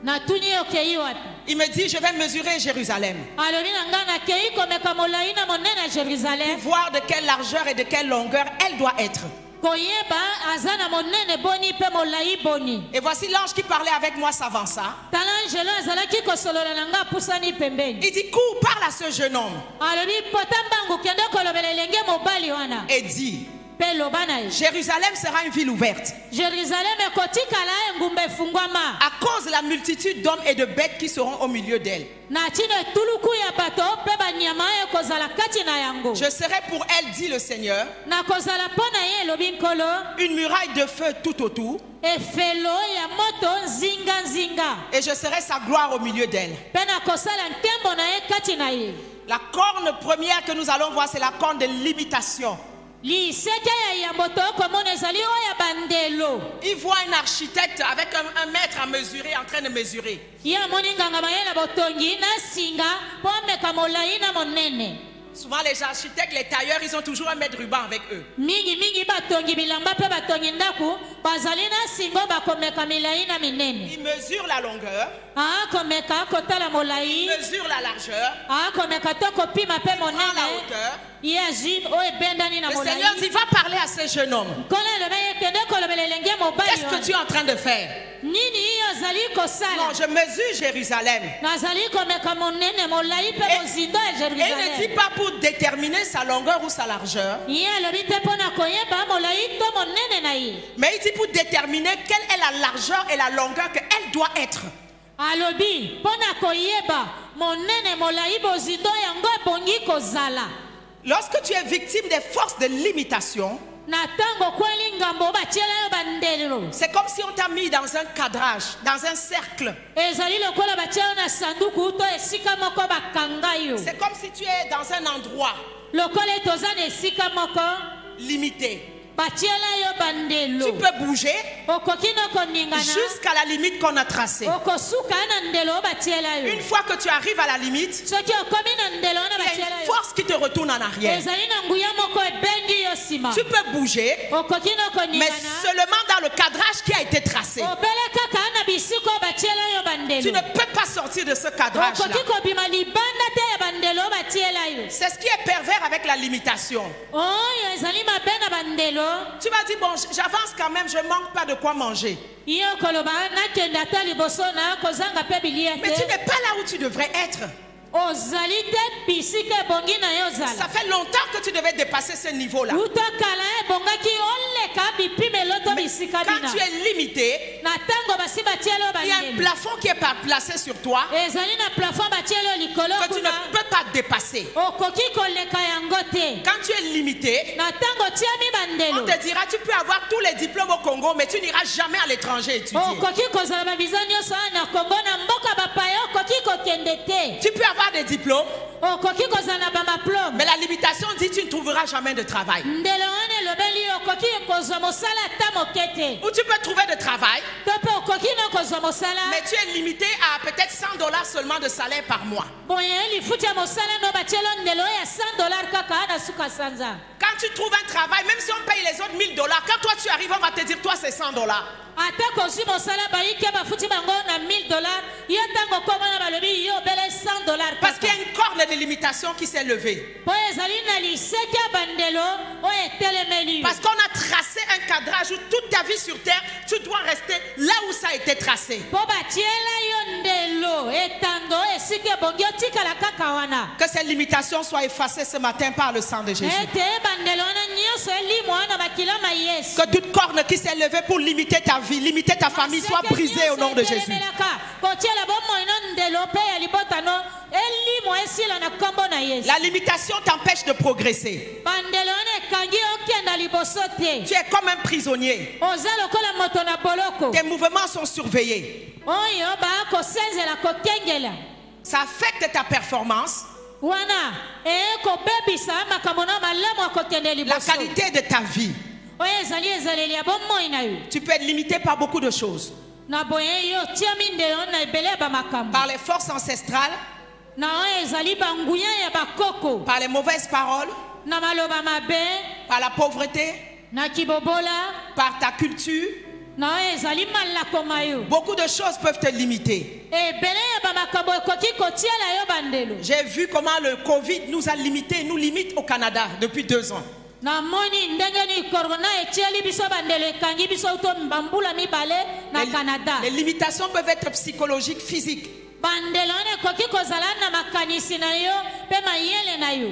natuni okei wapi? Il me dit, je vais mesurer Jérusalem. alobi na ngai nakei komeka molai na monene ya jerusalem. Voir de quelle largeur et de quelle longueur elle doit être. koyeba aza na monene boni mpe molai boni. Et voici l'ange qui parlait avec moi s'avança. tala angelo azalaki kosolola na ngai apusani pembeni. Il dit, cours, parle à ce jeune homme. alobi pota mbangu kende kolobela elenge mobali wana Et dit, mpe loba na ye. Jérusalem sera une ville ouverte. jerusalem ekotikala engumba efungwama À cause de la multitude d'hommes et de bêtes qui seront au milieu d'elle. na ntina etuluku ya bato mpe banyama ekozala kati na yango. Je serai pour elle, dit le Seigneur, nakozala mpo na ye elobi nkolo une muraille de feu tout autour, efelo ya moto nzinga-nzinga et je serai sa gloire au milieu d'elle. mpe nakosala nkembo na ye kati na ye. La corne première que nous allons voir, c'est la corne de l'imitation. liseke ya yambo tokomona ezali oyo ya bandelo. Il voit un architecte avec un mètre à mesurer, en train de mesurer. Ye amoni nganga mayele botongi na singa po ameka molai na monene. Souvent les architectes, les tailleurs, ils ont toujours un mètre ruban avec eux. Mingi batongi bilamba pe batongi ndaku bazali na singo bakomeka milai na minene. Ils mesurent la longueur, komeka kotala molai, ils mesurent la largeur, komeka to kopima pe prend la monene. hauteur. Ye azim o ebendani na Le molai. Seigneur dit, va parler à ce jeune homme. Kola le baye kende kolobele lenge mobali. Qu'est-ce que tu es en train de faire? Nini iyo zali Non, kosala? je mesure Jérusalem. Nazali komeka monene molai pe mozindo ya Et il ne dit Jérusalem. pas pour déterminer sa longueur ou sa largeur, Ye alobi te pona koyeba molai to monene na ye. mais il dit pour déterminer quelle est la largeur et la longueur qu'elle doit être. Alobi pona koyeba monene molai bozindo yango ebongi kozala. Lorsque tu es victime des forces de limitation, Na tango kweli ngambo batiela yo bandelo. c'est comme si on t'a mis dans un cadrage, dans un cercle. Ezali lokola batiela na sanduku to esika moko bakanga yo. C'est comme si tu es dans un endroit Lokola toza na esika moko limité. batiela yo bandelo. Tu peux bouger Okoki no koningana. jusqu'à la limite qu'on a tracée. Okosuka na ndelo batiela yo. Une fois que tu arrives à la limite, Soki okomi na ndelo na il y a batiela une yo. force qui te retourne en arrière. Ezali na nguya moko ebendi yo sima. Tu peux bouger, Okoki no mais koningana. seulement dans le cadrage qui a été tracé. Obele kaka na bisiko batiela yo bandelo. Tu ne peux pas sortir de ce cadrage-là. Okoki kobima libanda te ya bandelo batiela yo. C'est ce qui est pervers avec la limitation. Oyo ezali mabe na bandelo. Tu vas dire, bon, j'avance quand même, je manque pas de quoi manger. Yo koloba nakenda ta liboso na kozanga pe bilia Mais tu te. n'es pas là où tu devrais être. Ozali te bisika ebongi na yo Ça zala. fait longtemps que tu devais dépasser ce niveau-là. Uta kala ebongaki oleka bipimelo to bisika Quand bina. tu es limité, Na tango basi batielo il y a un bandelo. plafond qui est placé sur toi Ezali na plafond batielo likolo que tu ne kuna. peux pas dépasser. Okoki koleka yango te. Quand tu es limité, Na tango tiami on bandelo. te dira, tu peux avoir tous les diplômes au Congo, mais tu n'iras jamais à l'étranger étudier. Okoki kozala babiza nyonso na Kongo na mboka bapaya okoki kokende te. Tu peux avoir des diplômes, Okoki kozala na bamaplome. mais la limitation dit tu ne trouveras jamais de travail. Ndelo wane lobeli okoki kozwa mosala ata moke te. Ou tu peux trouver de travail, To mpe okoki no kozwa mosala. mais tu es limité à peut-être $100 seulement de salaire par mois. Boye lifuti ya mosala no batielo ndelo ya $100 kaka na suka sanza. Quand tu trouves un travail, même si on paye les autres $1000, quand toi tu arrives, on va te dire, toi c'est $100. Ata kozwi mosala bayike bafuti bango na $1000. Yo tango komona balobi yo bele $100 Parce qu'il y kaka. a une corne de limitation qui s'est levée. Po ezali na liseke ya bandelo oyo etelemeli. Parce qu'on a tracé un cadrage où toute ta vie sur terre, tu dois rester là où ça a été tracé. Po batiela yo ndelo etando esika ebongi otikala kaka wana. Que ces limitations soient effacées ce matin par le sang de Jésus. Ete bandelo wana nyonso elimwa na bakila ma Yesu. Que toute corne qui s'est levée pour limiter ta vie, limiter ta famille, soit brisée au nom de Jésus. Kotiela bomoino ndelo pe ya libotano elimwa esila na kombo na Yesu. La limitation t'empêche de progresser. Bandelo wana ekangi okenda liboso te. Tu es comme un prisonnier. Oza lokola moto na boloko. Tes mouvements sont surveillés. Oyo bakosenzela kokengela. Ça affecte ta performance, Wana ekobebisa makambo na malamu akokende la liboso. qualité de ta vie. Oyo ezali ezaleli ya bomoi na yo. Tu peux être limité par beaucoup de choses. Na boye yo tiami ndelo na ebele ya bamakambo. Par les forces ancestrales, Na oyo ezali banguya ya bakoko. par les mauvaises paroles, Na maloba mabe. par la pauvreté, Na kibobola. par ta culture. Na oyo ezali malako mayo. Beaucoup de choses peuvent te limiter. Ebele ya bamakambo ekoki kotiela yo bandelo. J'ai vu comment le Covid nous a limités, nous limite au Canada depuis 2 ans. Na moni ndenge ni corona etieli biso bandelo ekangi biso uto mbambula mibale na Canada. Les limitations peuvent être psychologiques, physiques. Bandelo ne koki kozala na makanisi na yo pe mayele na yo.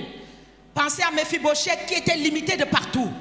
Pensez à Mephibosheth qui était limité de partout.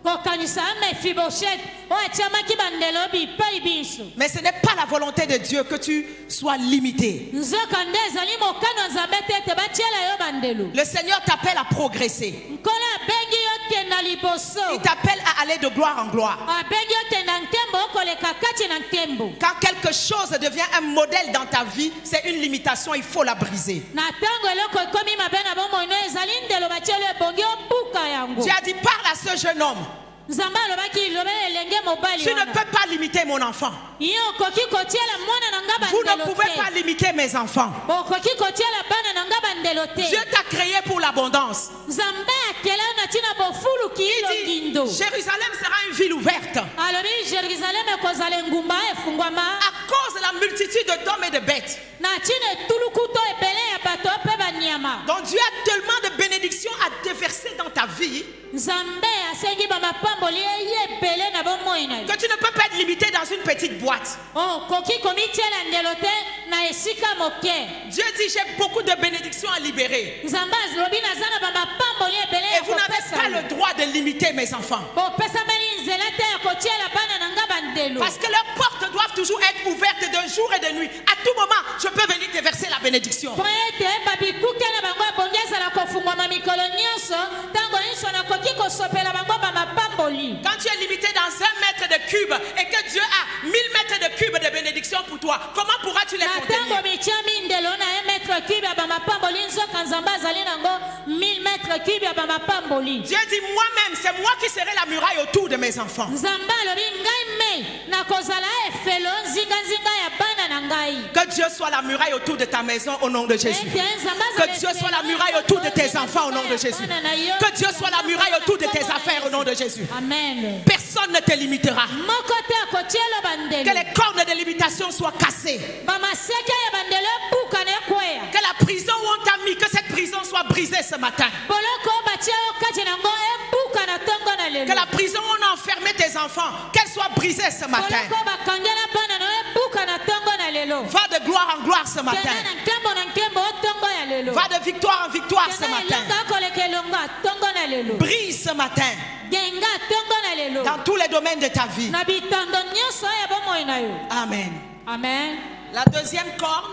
Kokanisa Mephibosheth o etiamaki bandelo bipai biso. Mais ce n'est pas la volonté de Dieu que tu sois limité. Nzoka nde ezali mokano nzambe te ete batiela yo bandelo. Le Seigneur t'appelle à progresser. Nkola abengi yo kenda liboso. Il t'appelle à aller de gloire en gloire. Abengi yo kenda nkembo okoleka kati na nkembo. Quand quelque chose devient un modèle dans ta vie, c'est une limitation, il faut la briser. Na tango eloko ekomi mabe na bomoi no ezali ndelo batielo ebongi obuka yango. Dieu a dit, parle à ce jeune homme. Nzambe alobaki lobe elenge mobali Tu ne wana. peux pas limiter mon enfant. Yo okoki kotiela mwana na nga Vous ne bandelo pouvez te. pas limiter mes enfants. Okoki kotiela bana na nga bandelo te. Dieu t'a créé pour l'abondance. Nzambe akela na tina bofulu kilo Il dit, ngindo. Jérusalem sera une ville ouverte. Alobi Jérusalem ekozala engumba efungwama. À cause de la multitude d'hommes et de bêtes. Na tina etulukuto ebele ya bato pe banyama. Donc Dieu a tellement de bénédictions à déverser dans ta vie Nzambe asengi ba mapamboli ye ebele na bomoi na yo. que tu ne peux pas être limité dans une petite boîte. Oh, koki komitiela ndelo te na esika moke. Dieu dit, j'ai beaucoup de bénédictions à libérer. Nzambe lobi nazana ba mapamboli ebele Et ya vous n'avez kopesa pas yo. le droit de limiter mes enfants. Bopesameli nzela te ya kotiela bana na nga bandelo. Parce que leurs portes doivent toujours être ouvertes de jour et de nuit. À tout moment, je peux venir déverser la bénédiction. Po ete babikuke na bango ebongi ezala kofungwama mikolo nyonso ntango nyonso nakoki kosopela bango bamapamboli. Quand tu es limité dans 1 mètre de cube et que Dieu a 1000 mètres de cube de bénédiction pour toi, comment pourras-tu les Na ntango contenir? mityami ndelo na ye metre cube ya bamapamboli nzoka nzambe azali nango 1000 metre cube ya bamapamboli. Dieu dit, moi-même, c'est moi qui serai la muraille autour de mes enfants. Nzambe alobi ngai me nakozala efelo nzinganzinga ya bana na ngai. Que Dieu soit la muraille autour de ta maison au nom de Jésus. Ete Nzambe Que azala Dieu soit la efelo muraille autour de tes enfants au nom de Jésus. bana na yo. Que Dieu soit la muraille autour de tes affaires au nom de Jésus. Amen. Personne ne te limitera. Moko te akotiela Que bandelo. les cornes de limitation soient cassées. Bamaseke ya bandelo epuka na ekweya. Que la prison où on t'a mis, que cette prison soit brisée ce matin. Boloko batia yo kati nango epuka na tongo na lelo. Que la prison où on a enfermé tes enfants, qu'elle soit brisée ce matin. Boloko bakangela bana na epuka na tongo na lelo. Va de gloire en gloire ce Kenda matin. na nkembo tongo ya lelo. Va de victoire en victoire ce Kenda matin. elanga koleka elonga tongo na lelo. Brise ce matin Genga tongo na lelo. dans tous les domaines de ta vie. Na bitando nyonso ya bomoi na yo. Amen. Amen. La deuxième corne,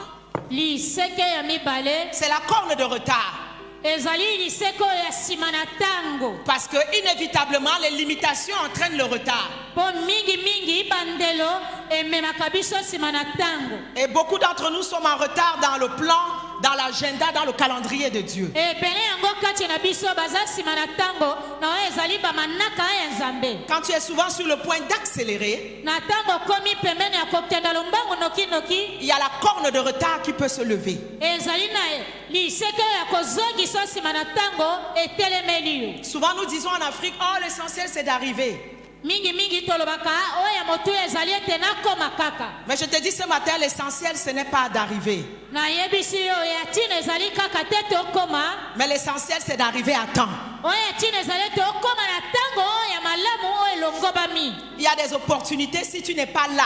Liseke ya mibale c'est la corne de retard. ezali liseko ya nsima na tango. Parce que inévitablement, les limitations entraînent le retard. Po mingi bandelo ememaka biso nsima na tango. Et beaucoup d'entre nous sommes en retard dans le plan, dans l'agenda, dans le calendrier de Dieu. Ebele yango kati na biso baza nsima na tango na oyo ezali bamanaka ya nzambe. Quand tu es souvent sur le point d'accélérer, Na tango komi pembeni ya kokenda lombangu noki il y a la corne de retard qui peut se lever. ezali na liseke ya kozongisa nsima na tango etelemeli yo. Souvent nous disons en Afrique, oh l'essentiel c'est d'arriver. Mingi tolobaka oyo motu ezali ete nakoma kaka. Mais je te dis ce matin, l'essentiel ce n'est pas d'arriver. Nayebisi yo ya ntina ezali kaka te tokoma. Mais l'essentiel c'est d'arriver à temps. Oyo ya ntina ezali ete okoma na tango oyo ya malamu oyo elongo bami. Il y a des opportunités, si tu n'es pas là,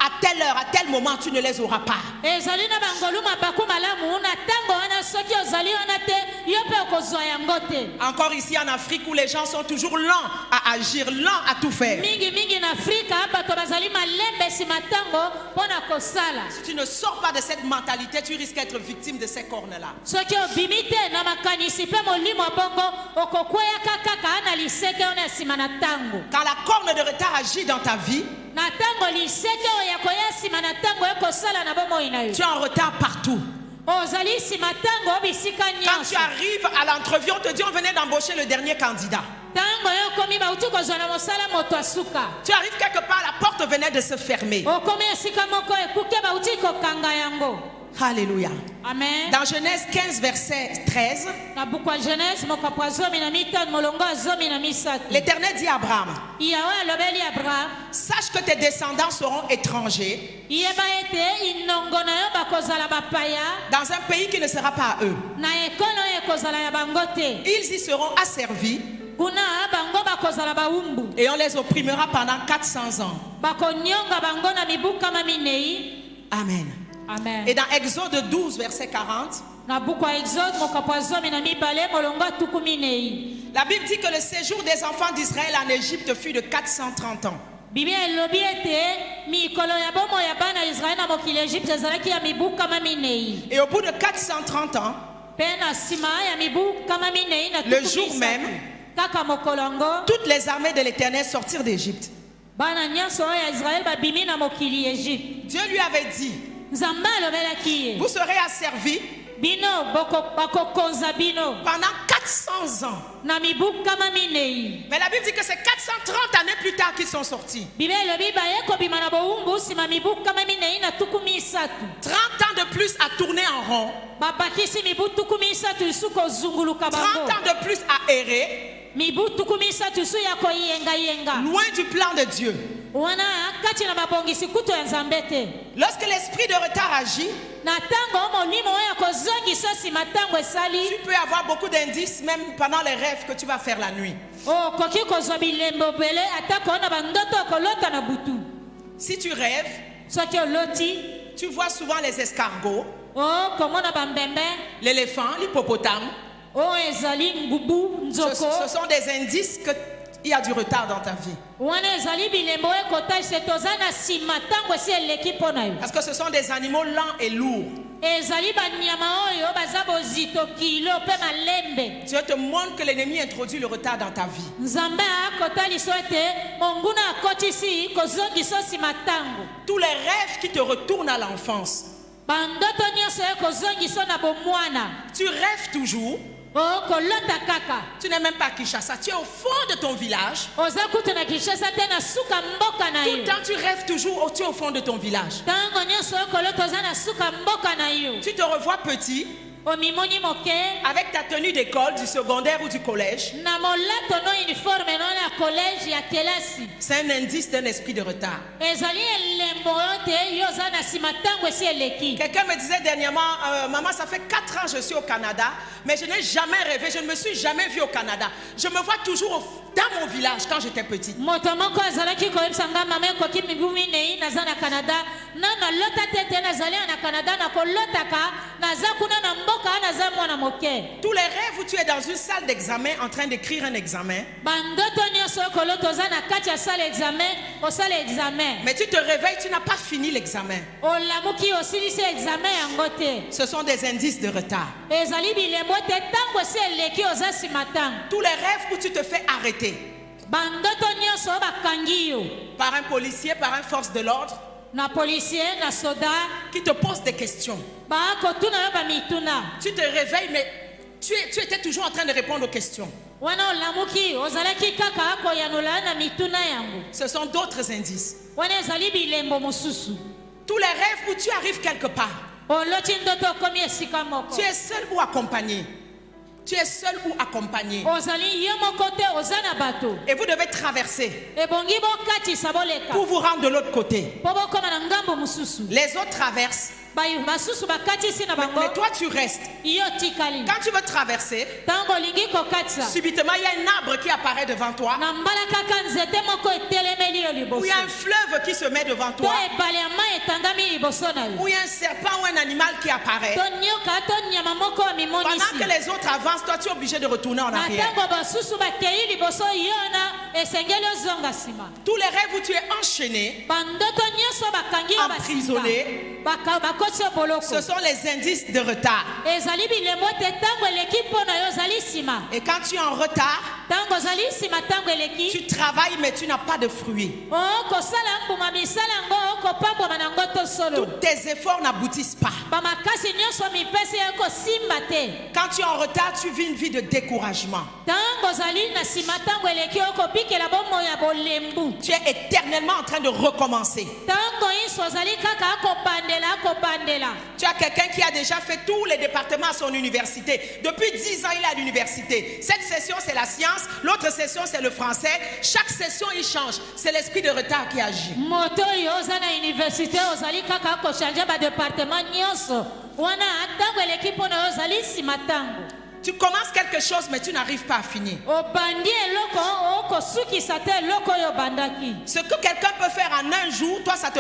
à telle heure, à tel moment, tu ne les auras pas. Ezali na bangolu mabaku malamu na tango wana soki ozali wana te yo pe okozwa yango te. Encore ici en Afrique où les gens sont toujours lents à agir, lents à tout faire. Mingi na Afrika bato bazali malembe nsima tango mpona kosala. Si tu ne sors pas de cette mentalité, tu risques d'être victime de ces cornes-là. Soki obimi te na makanisi mpe molimo bongo okokweyaka kaka na liseke ona nsima na tango. Quand la corne de retard agit dans ta vie, Na tango liseke oyo yakoya nsima na tango ekosala na bomoi na yo. tu es en retard partout. Ozali nsima tango bisika Quand tu nyonso. arrives à l'entrevue, on te dit on venait d'embaucher le dernier candidat. Tango yo okomi bauti kozwa na mosala moto asuka. Tu arrives quelque part, la porte venait de se fermer. Okomi esika moko ekuke bauti kokanga yango. Alléluia. Amen. Dans Genèse 15, verset 13, Na buku ya Genèse mokapo ya 15 molongo ya 13. l'Éternel dit à Abraham, Yawe alobeli Abraham, sache que tes descendants seront étrangers yeba ete inongo na yo bakozala bapaya dans un pays qui ne sera pas à eux. na ekolo oyo ekozala ya bango te. Ils y seront asservis Kuna bango bakozala bawumbu. et on les opprimera pendant 400 ans. Bakonyonga bango na mibu kama minei. Amen. Amen. Et dans Exode 12, verset 40, Na buku ya Exode mokapo ya 12 molongo ya tuku minei. la Bible dit que le séjour des enfants d'Israël en Égypte fut de 430 ans. Biblia elobi ete mikolo ya bomo ya bana Israeli na mokili Egypte ezalaki ya mibu kama minei. Et au bout de 430 ans, Pe na nsima ya mibu kama minei na le tuku jour misato. même, kaka mokolo yango toutes les armées de l'Éternel sortirent d'Égypte. bana nyonso oyo ya Israel babimi na mokili Egypte. Dieu lui avait dit, Nzambe alobelaki ye vous serez asservis bino bakokonza bino pendant 400 ans. na mibu kama minei. Mais la Bible dit que c'est 430 années plus tard qu'ils sont sortis. Biblia elobi baye kobima na bowumbu nsima mibu kama minei na tuku misatu. 30 ans de plus à tourner en rond. Babakisi mibu tuku misatu isu kozunguluka 30 bango. ans de plus à errer, Mibu tuku misatu isu ya koyenga. loin du plan de Dieu. Wana kati na babongisi kutu ya Nzambe te. Lorsque l'esprit de retard agit, Na tango molimo oyo kozongisa nsima tango esali. tu peux avoir beaucoup d'indices même pendant les rêves que tu vas faire la nuit. Koki kozwa bilembo bele ata koona bandoto okolota na butu. Si tu rêves, Soki oloti tu vois souvent les escargots, komona bambembe l'éléphant, l'hippopotame. oyo ezali ngubu Ce nzoko. sont des indices qu'il y a du retard dans ta vie. Wana ezali bilembo oyo ekotalisa toza na nsima ntango esi eleki mpo na yo. Parce que ce sont des animaux lents et lourds. Ezali banyama oyo baza bozito kilo mpe malembe. Dieu te montre que l'ennemi introduit le retard dans ta vie. Nzambe akotalisa ete monguna akotisi kozongisa nsima ntango. Tous les rêves qui te retournent à l'enfance. Bandoto nyonso oyo kozongisa na bomwana. Tu rêves toujours. Kolota kaka. Tu n'es même pas à Kinshasa. Tu es au fond de ton village. Oza kutu na Kinshasa te na suka mboka na Tout yo. le temps, tu rêves toujours. Tu es au fond de ton village. Ntango nyonso oyo kolota oza na suka mboka na yo. Tu te revois petit, Omimoni moke. avec ta tenue d'école, du secondaire ou du collège. Na molato no uniforme no na collège ya kelasi. C'est un indice d'un esprit de retard. Ezali elembo oyo te yo oza na nsima ntango esi eleki. Quelqu'un me disait dernièrement, maman, ça fait 4 ans que je suis au Canada, mais je n'ai jamais rêvé, je ne me suis jamais vue au Canada. Je me vois toujours dans mon village quand j'étais petite. Moto moko azalaki koyebisa nga mama ekoki mibu minei naza na Canada. Nana lota tete nazali na Canada na kolotaka naza kuna na mboka naza mwana moke. Tous les rêves où tu es dans une salle d'examen en train d'écrire un examen, Bandoto nyonso kolota oza na kati ya sala examen osala examen. mais tu te réveilles, tu n'as pas fini l'examen. Olamuki osilisi examen yango te. Ce sont des indices de retard. Ezali bilembo te ntango esi eleki oza nsima ntango. Tous les rêves où tu te fais arrêter Bandoto nyonso bakangi yo par un policier, par une force de l'ordre, na policier na soda qui te pose des questions. bakotuna yo bamituna. Tu te réveilles, mais tu étais toujours en train de répondre aux questions. Wana olamuki ozalaki kaka koyanola na mituna yango. Ce sont d'autres indices. Wana ezali bilembo mosusu. Tous les rêves où tu arrives quelque part, Oloti ndoto okomi esika moko. tu es seul ou accompagné. Tu es seul ou accompagné. Ozali yo moko te oza na bato. Et vous devez traverser Ebongi bokatisa boleka. pour vous rendre de l'autre côté. Po bokoma na ngambo mosusu. Les autres traversent, Basusu bakatisi na bango. mais toi tu restes. Yo tikali. Quand tu veux traverser, Tango lingi kokatisa. subitement il y a un arbre qui apparaît devant toi, Na mbala kaka nzete moko etelemeli yo ou liboso. il y a un fleuve qui se met devant To toi, ebale ya mai etandami liboso na yo. ou il y a un serpent ou un animal qui apparaît. To nyoka to nyama moko Pendant mimonisi. que les autres avancent, toi tu es obligé de retourner en Na arrière. tango basusu bakei liboso yo na esengeli ozonga nsima. Tous les rêves où tu es enchaîné, Bandoto nyonso bakangi yo emprisonné, bakotisi yo boloko. ce sont les indices de retard. Ezali bilembo te ntango eleki mpo na yo ozali nsima. Et quand tu es en retard, Ntango ozali nsima ntango eleki tu travailles mais tu n'as pas de fruits. okosala mbuma misala yango okopambwama nango to solo. Tous tes efforts n'aboutissent pas. Bamakasi nyonso mipesi yo ekosimba te. Quand tu es en retard, tu vis une vie de découragement. Ntango ozali na nsima ntango eleki okobikela bomoi ya bolembu. Tu es éternellement en train de recommencer. Ntango nyonso ozali kaka akobandela. Tu as quelqu'un qui a déjà fait tous les départements à son université. Depuis 10 ans, il est à l'université. Cette session, c'est la science. L'autre session, c'est le français. Chaque session, il change. C'est l'esprit de retard qui agit. Moto oyo oza na université ozali kaka akochange badepartement nyonso. Wana ntango eleki mpo na yo ozali nsima ntango. Tu commences quelque chose, mais tu n'arrives pas à finir. Obandi eloko okosukisa te eloko oyo obandaki. Ce que quelqu'un peut faire en un jour, toi, ça te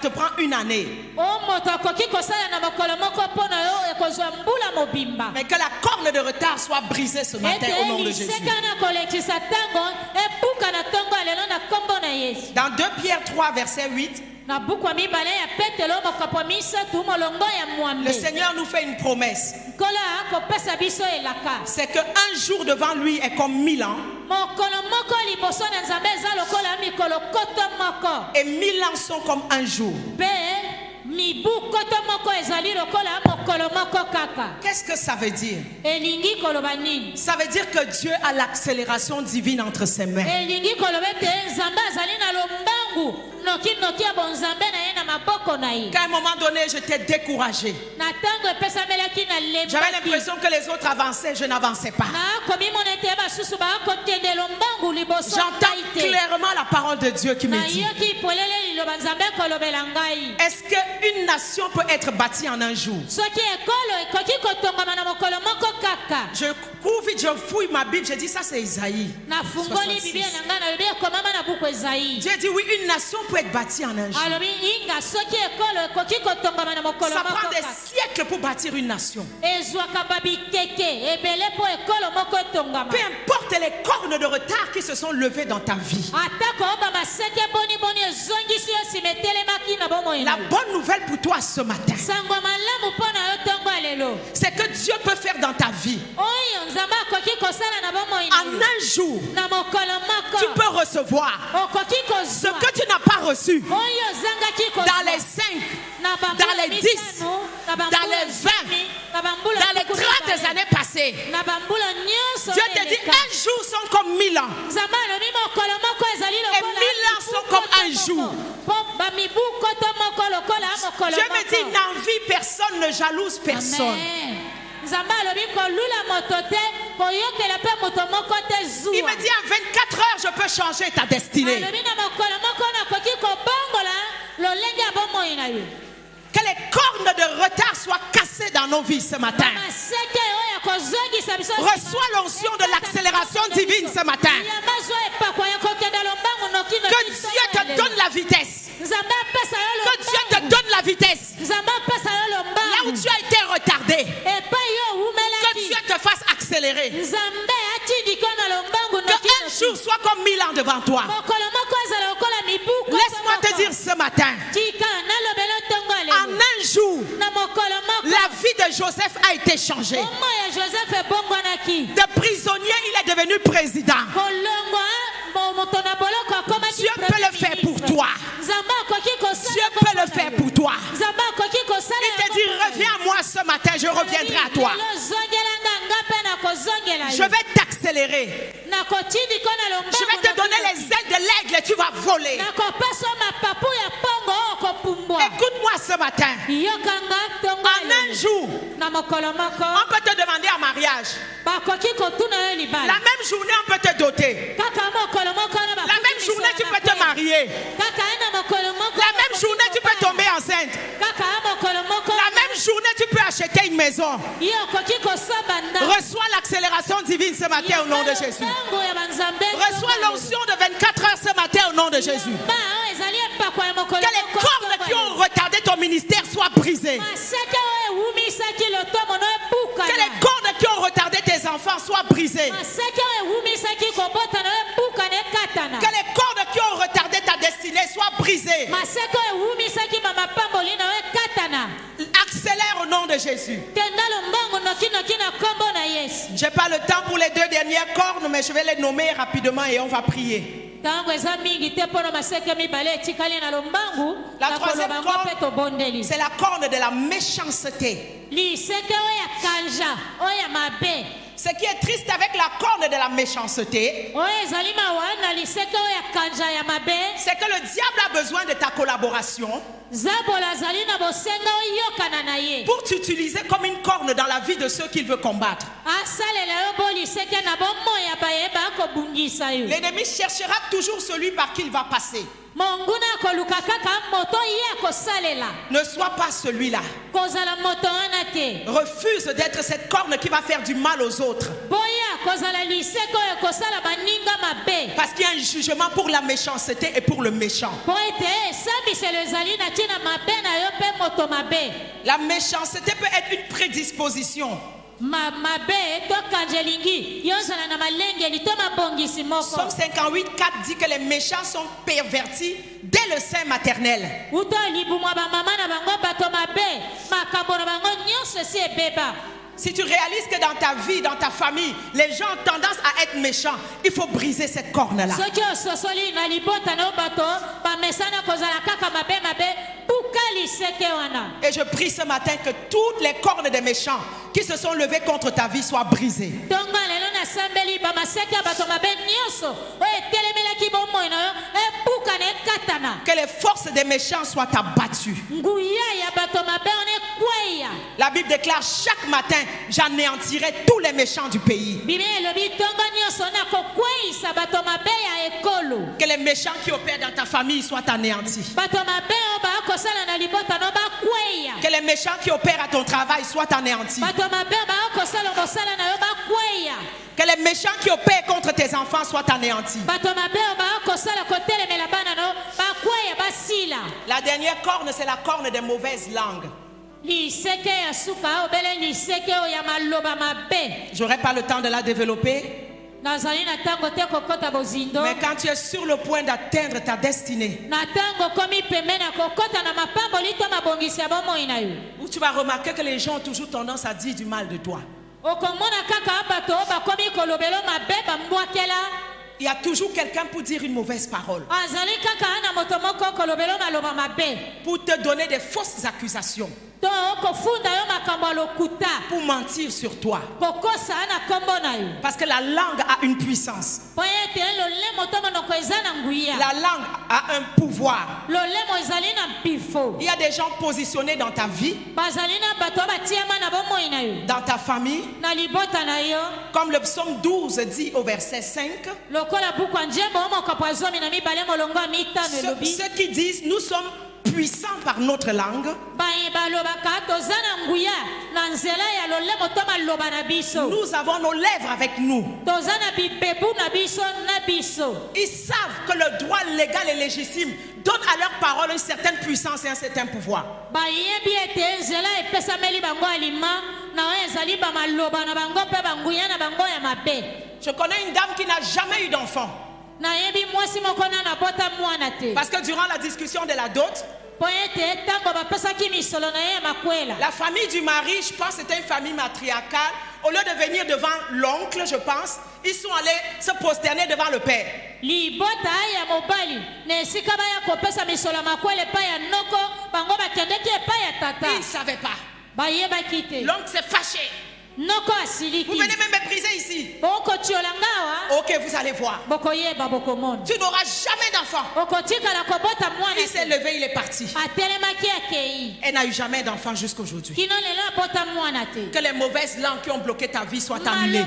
prend une année. Moto akoki kosala na mokolo moko mpo na yo ekozwa mbula mobimba. Mais que la corne de retard soit brisée ce matin au nom de Jésus. liseka na kolekisa ntango epuka na ntongo alelo na nkombo na Yesu. Dans 2 Pierre 3, verset 8, na buku ya mibale ya petelo mokapo misato molongo ya mwambe Le Seigneur nous fait une promesse. nkolo akopesa biso elaka C'est qu'un jour devant lui est comme 1000 ans. mokolo moko liboso na nzambe eza lokola mikolo koto moko Et 1000 ans sont comme un jour. mpe mibu koto moko ezali lokola mokolo moko kaka. Qu'est-ce que ça veut dire? Elingi koloba nini? Ça veut dire que Dieu a l'accélération divine entre ses mains. Elingi koloba ete nzambe azali na lombangu noki ya bonzambe na ye na maboko na ye. Qu'à un moment donné, j'étais découragée. Na tango epesamelaki na lembaki. J'avais l'impression que les autres avançaient, je n'avançais pas. Na komi mona ete basusu bakokende lombangu liboso J'entends ngai te. clairement la parole de Dieu qui me Na dit: yoki polele liloba nzambe kolobela ngai. est-ce qu'une nation peut être bâtie en un jour? Soki ekolo ekoki kotongama na mokolo moko kaka. Je cours vite, je fouille ma Bible, je dis ça c'est Isaïe. Na fungoli 66. biblia na ngai na lobi ekomama na buku Ezaïe. Dieu dit oui, une nation peut être bâtie en un jour. Alobi inga soki ekolo ekoki kotongama na mokolo Ça moko prend des kaka. siècles pour bâtir une nation. Ezwaka babikeke ebele po ekolo moko etongama. Peu importe les cornes de retard qui se sont levées dans ta vie. Atako obama seke boni boni ezongisi yo simetelemaki na bomoi La na yo. bonne nouvelle pour toi ce matin, Sango malamu mpo na yo ntongo ya lelo. c'est que Dieu peut faire dans ta vie. Oyo nzambe akoki kosala na bomoi na En yo. un jour, Na mokolo moko tu peux recevoir okoki ce kozwa que tu n'as pas reçu oyo ozangaki dans kozwa les 5, na bambula dans les 10, mitano, na bambula dans les 20, mitano, na bambula dans les tuku 30 mibale, années passées. na bambula nyonso Dieu te dit eleka. un jour sont comme 1000 ans. Nzambe alobi mokolo moko ezali lokola 1000 ans sont comme un jour. po bamibu koto moko lokola mokolo Dieu me dit n'envie personne, ne jalouse personne. Amen. Nzambe alobi kolula moto te koyokela mpe moto moko te Il zuwa me dit en 24 heures je peux changer ta destinée. alobi na mokolo moko nakoki kobongola lolenge ya bomoi na yo Que les cornes de retard soient cassées dans nos vies ce matin. maseke oyo kozongisa biso Reçois l'onction de l'accélération divine ce matin. yamazwa epakwa ya kokende lombangu noki Que Dieu te donne la vitesse. nzambe apesa yo Que Dieu te lombangu donne la vitesse. nzambe apesa yo Là où lombangu tu as été retardé, epai yo que owumelaki Dieu te fasse accélérer. nzambe atindika na lombangu Que un jour soit comme 1000 ans devant toi. mokolo moko ezala lokola mibuku Laisse-moi te dire ce matin, tika nalobela ntongo en alelo un jour, na mokolo moko la vie de Joseph a été changée. omo ya joseph ebongwanaki De prisonnier, il est devenu président. kolongwa moto na boloko akomaki Dieu peut le faire pour toi. nzambe akoki Dieu kosala peut le faire pour toi. nzambe akoki kosala Il te dit, reviens à moi ce matin, je reviendrai à toi. lelo zongelanga nga mpe nakozongela Je yo vais t'accélérer. nakotindika na lombangu Je vais te donner les ailes de l'aigle et tu vas voler. nakopesa mapapu ya mpongo oyo kopumbwa Écoute-moi ce matin. yokanga ntongo En un jour, na mokolo moko on peut te demander en mariage. bakoki kotuna yo libala La même journée, on peut te doter. kaka mokolo moko na La même journée, tu peux te marier. kaka na mokolo moko La même journée, tu peux tomber enceinte. kaka mokolo moko La même journée, tu peux acheter une maison. yo okoki kosaba ndako Reçois l'accélération divine ce matin au nom de Jésus. Ntango ya banzambe Reçois l'onction de 24 heures ce matin au nom de Jésus. ba oyo ezali epakwa ya mokolo Que les cornes qui ont retardé ton ministère soient brisées. maseke oyo ewumisaki lotomo no Que ebukana les cornes qui ont retardé tes enfants soient brisées. maseke oyo ewumisaki kobotana oyo ebukana ekatana Que les cornes qui ont retardé ta destinée soient brisées. maseke oyo ewumisaki bamapamboli na oyo ekatana Accélère au nom de Jésus. kenda lombongo nokinoki na nkombo na yesu Je n'ai pas le temps pour les 2 dernières cornes, mais je vais les nommer rapidement et on va prier. ntango eza mingi te mpo na maseke mibale etikali na lombangu La na troisième koloba ngo mpe corne, tobondeli c'est la corne de la méchanceté. liseke oyo ya kanja oyo ya mabe Ce qui est triste avec la corne de la méchanceté, oyo ezali mawa na liseke oyo ya kanja ya mabe c'est que le diable a besoin de ta collaboration zabola azali na bosenga oyokana na ye pour t'utiliser comme une corne dans la vie de ceux qu'il veut combattre. asalela yo bo liseke na bomoya bayeba akobungisa yo L'ennemi cherchera toujours celui par qui il va passer. monguna akoluka kaka moto ye akosalela Ne sois pas celui-là. kozala moto wana te Refuse d'être cette corne qui va faire du mal aux autres. boya kozala liseke oyo ekosala baninga mabe Parce qu'il y a un jugement pour la méchanceté et pour le méchant. po ete esambiselo ezali na ntina mabe na yo mpe moto mabe La méchanceté peut être une prédisposition. mabe to kanjelingi yozala na malengeli to mabongisi moko. Psaume 58, 4 dit que les méchants sont pervertis dès le sein maternel. Uto libumwa ba mama na bango bato mabe makambo na bango nyonso si ebeba. Si tu réalises que dans ta vie, dans ta famille, les gens ont tendance à être méchants, il faut briser cette corne-là. Soki ososoli na libota na bato ba mesana kozala kaka mabe bukali seke wana. Et je prie ce matin que toutes les cornes des méchants qui se sont levées contre ta vie soient brisées. Tonga lelo na sambeli ba maseke bato mabe nyonso o etelemela ki bomo ina yo buka ne katana. Que les forces des méchants soient abattues. Nguya ya bato mabe one kweya. La Bible déclare chaque matin, j'anéantirai tous les méchants du pays. Que les méchants qui opèrent dans ta famille soient anéantis. Que les méchants qui opèrent à ton travail soient anéantis. Que les méchants qui opèrent contre tes enfants soient anéantis. La dernière corne, c'est la corne des mauvaises langues. J'aurai pas le temps de la développer. Mais quand tu es sur le point d'atteindre ta destinée, où tu vas remarquer que les gens ont toujours tendance à dire du mal de toi. Il y a toujours quelqu'un pour dire une mauvaise parole, pour te donner des fausses accusations, pour mentir sur toi. Parce que la langue a une puissance. La langue a un pouvoir. Il y a des gens positionnés dans ta vie, dans ta famille, comme le psaume 12 dit au verset 5. Ceux qui disent nous sommes puissants par notre langue, nous avons nos lèvres avec nous. Ils savent que le droit légal et légitime donne à leur parole une certaine puissance et un certain pouvoir. Je connais une dame qui n'a jamais eu d'enfant. Parce que durant la discussion de la dot, la famille du mari, je pense que c'était une famille matriarcale, au lieu de venir devant l'oncle, je pense, ils sont allés se prosterner devant le père. Ils ne savaient pas. L'oncle s'est fâché. Vous venez me mépriser ici. Ok, vous allez voir. Tu n'auras jamais d'enfant. Il s'est levé, il est parti. Elle n'a eu jamais d'enfant jusqu'aujourd'hui. Que les mauvaises langues qui ont bloqué ta vie soient annulées.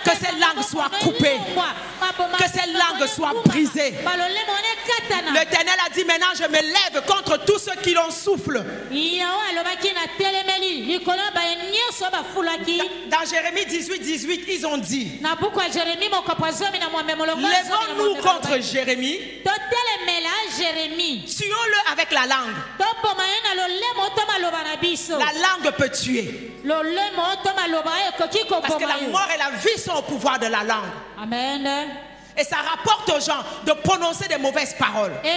Que ces langues soient coupées. Que ces langues soient brisées. L'Éternel a dit maintenant je me lève contre tous ceux qui l'ont souffle. Dans Jérémie 18, 18, ils ont dit lèvons-nous contre Jérémie, tuons-le avec la langue. La langue peut tuer. Parce que la mort et la vie sont au pouvoir de la langue. Amen. Et ça rapporte aux gens de prononcer des mauvaises paroles, de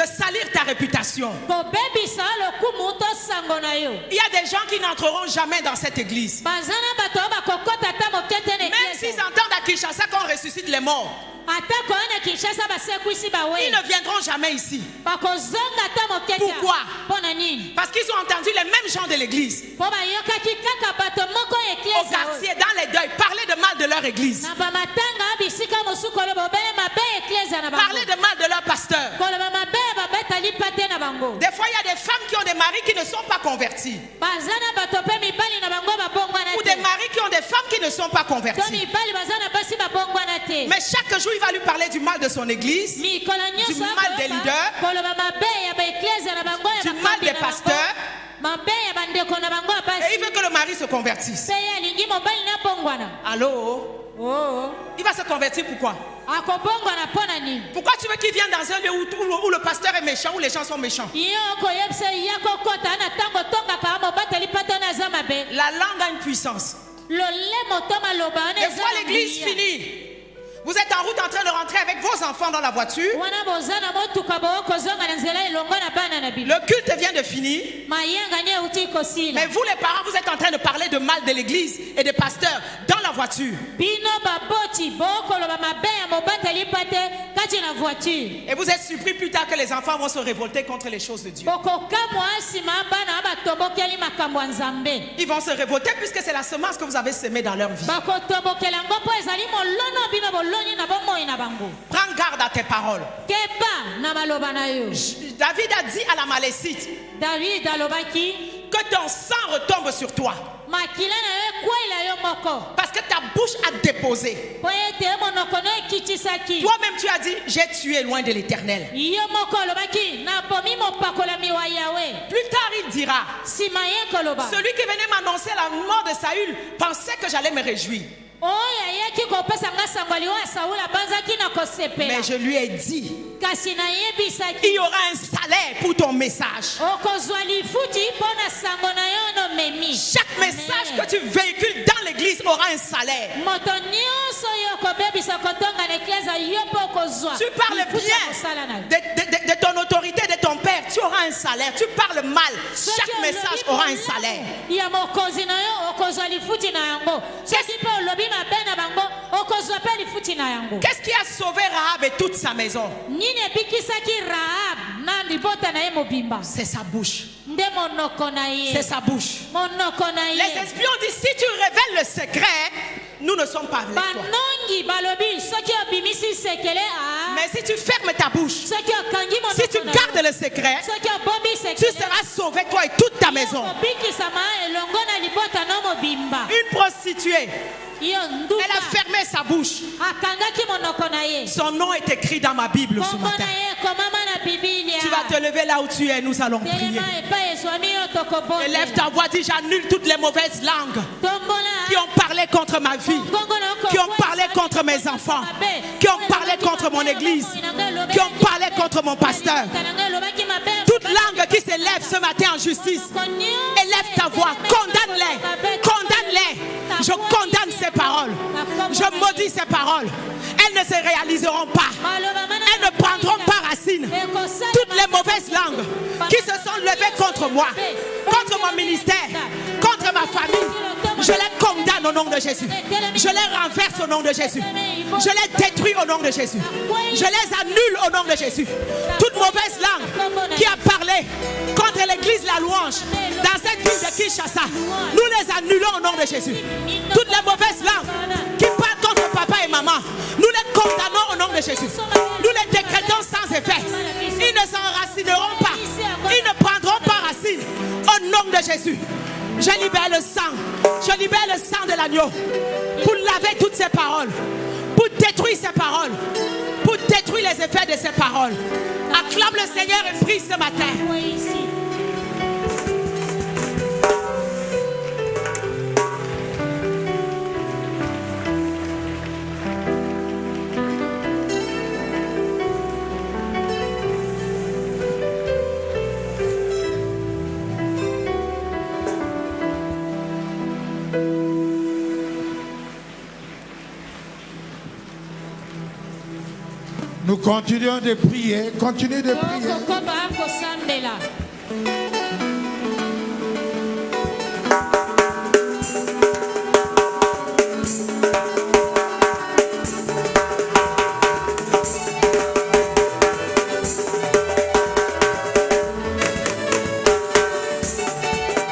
salir ta réputation. Il y a des gens qui n'entreront jamais dans cette église. Même s'ils entendent à Kinshasa qu'on ressuscite les morts, ils ne viendront jamais ici. Pourquoi? Parce qu'ils ont entendu les mêmes gens de l'église au quartier, dans les deuils, parler de mal de leur église, parler de mal de leur pasteur. Des fois il y a des femmes qui ont des maris qui ne sont pas convertis, ou des maris qui ont des femmes qui ne sont pas convertis. Mais chaque jour il va lui parler du mal de son église, du mal des leaders, du mal des pasteurs. Et il veut que le mari se convertisse. mpe ye alingi mobali nabongwana. Allô? Oh. Il va se convertir pourquoi? Akobongwana mpo na nini? Pourquoi tu veux qu'il vienne dans un lieu où le pasteur est méchant, où les gens sont méchants? Yo koyebisa ye kokota na ntango tongaka mobateli pata na aza mabe. La langue a une puissance. Lolemo to maloba wana Des eza fois na l'église nguya. finit. Vous êtes en route en train de rentrer avec vos enfants dans la voiture. Wana boza na motuka bokozonga na nzela elongo na bana na bino. Le culte vient de finir. Mayenga ni euti kosila. Mais vous les parents, vous êtes en train de parler de mal de l'église et des pasteurs dans la voiture. Bino baboti bokoloba mabe ya mobateli pate kati na voiture. Et vous êtes surpris plus tard que les enfants vont se révolter contre les choses de Dieu. Bokokamwa nsima bana batobokeli makambo ya Nzambe. Ils vont se révolter puisque c'est la semence que vous avez semée dans leur vie. Bakotobokela ngo po ezali molono bino boloni na bomoi na bango. Prends garde à tes paroles. Keba na maloba na yo. David a dit à la Malécite David alobaki que ton sang retombe sur toi. makila na yo kwela yo moko. Parce que ta bouche a déposé. Po ete monoko no ekitisaki. Toi-même tu as dit, j'ai tué loin de l'Éternel. Yo moko alobaki na bomi mopakolami wa Yahweh. Plus tard il dira, Sima ye koloba. celui qui venait m'annoncer la mort de Saül pensait que j'allais me réjouir. Oyo ayeki kopesa nga sango aliwa Saula banzaki na kosepela. Mais je lui ai dit, Kasi na yebisaki. il y aura un salaire pour ton message. Okozwa lifuti mpo na sango na yo no memi. Chaque message que tu véhicules dans l'église aura un salaire. Moto nyonso yo kobebisa kotonga na eklesa yo mpo okozwa. Tu parles lifuti ya kosala na yo. bien de ton autorité, de ton père, tu auras un salaire. Tu parles mal, chaque message aura un salaire. Ya mokozi na yo okozwa lifuti na yango. Soki mpe olobi mabe na bango okozwa mpe lifuti na yango. Qu'est-ce qui a sauvé Rahab et toute sa maison? Nini ebikisaki Rahab na libota na ye mobimba? C'est sa bouche. Nde monoko na ye. C'est sa bouche. Monoko na ye. Les espions disent, si tu révèles le secret, nous ne sommes pas avec toi. Banongi balobi soki obimisi sekele a. Mais si tu fermes ta bouche, Soki okangi monoko si tu na gardes yo. le secret, Soki obombi tu sekele. seras sauvé, toi et toute ta maison. Obikisama elongo na libota no mobimba. Une prostituée, Yo elle nduka. a fermé sa bouche. Akangaki monoko na ye. Son nom est écrit dans ma Bible ce Kombo matin. na ye komama na Biblia. Tu vas te lever là où tu es, nous allons prier. Telema epai ezwami yo tokobondela. Élève ta voix, dis j'annule toutes les mauvaises langues Tombola. qui ont parlé contre ma vie, qui ont parlé contre mes enfants, qui ont parlé contre mon église, qui ont parlé contre mon pasteur. Toute langue qui s'élève ce matin en justice, élève ta voix, condamne-les, condamne-les. Je condamne ces paroles, je maudis ces paroles. Elles ne se réaliseront pas, elles ne prendront pas racine. Toutes les mauvaises langues qui se sont levées contre moi, contre mon ministère, contre ma famille, je les condamne au nom de Jésus. Je les renverse au nom de Jésus. Je les détruis au nom de Jésus. Je les annule au nom de Jésus. Toute mauvaise langue qui a parlé contre l'église La Louange dans cette ville de Kinshasa, nous les annulons au nom de Jésus. Toutes les mauvaises langues qui parlent contre papa et maman, nous les condamnons au nom de Jésus. Nous les décrétons sans effet. Ils ne s'enracineront pas. Ils ne prendront pas racine au nom de Jésus. Je libère le sang. Je libère le sang de l'agneau pour laver toutes ces paroles, pour détruire ces paroles, pour détruire les effets de ces paroles. Acclame le Seigneur et prie ce matin. Nous continuons de prier. Continuez de prier. Tokokoba kosambela.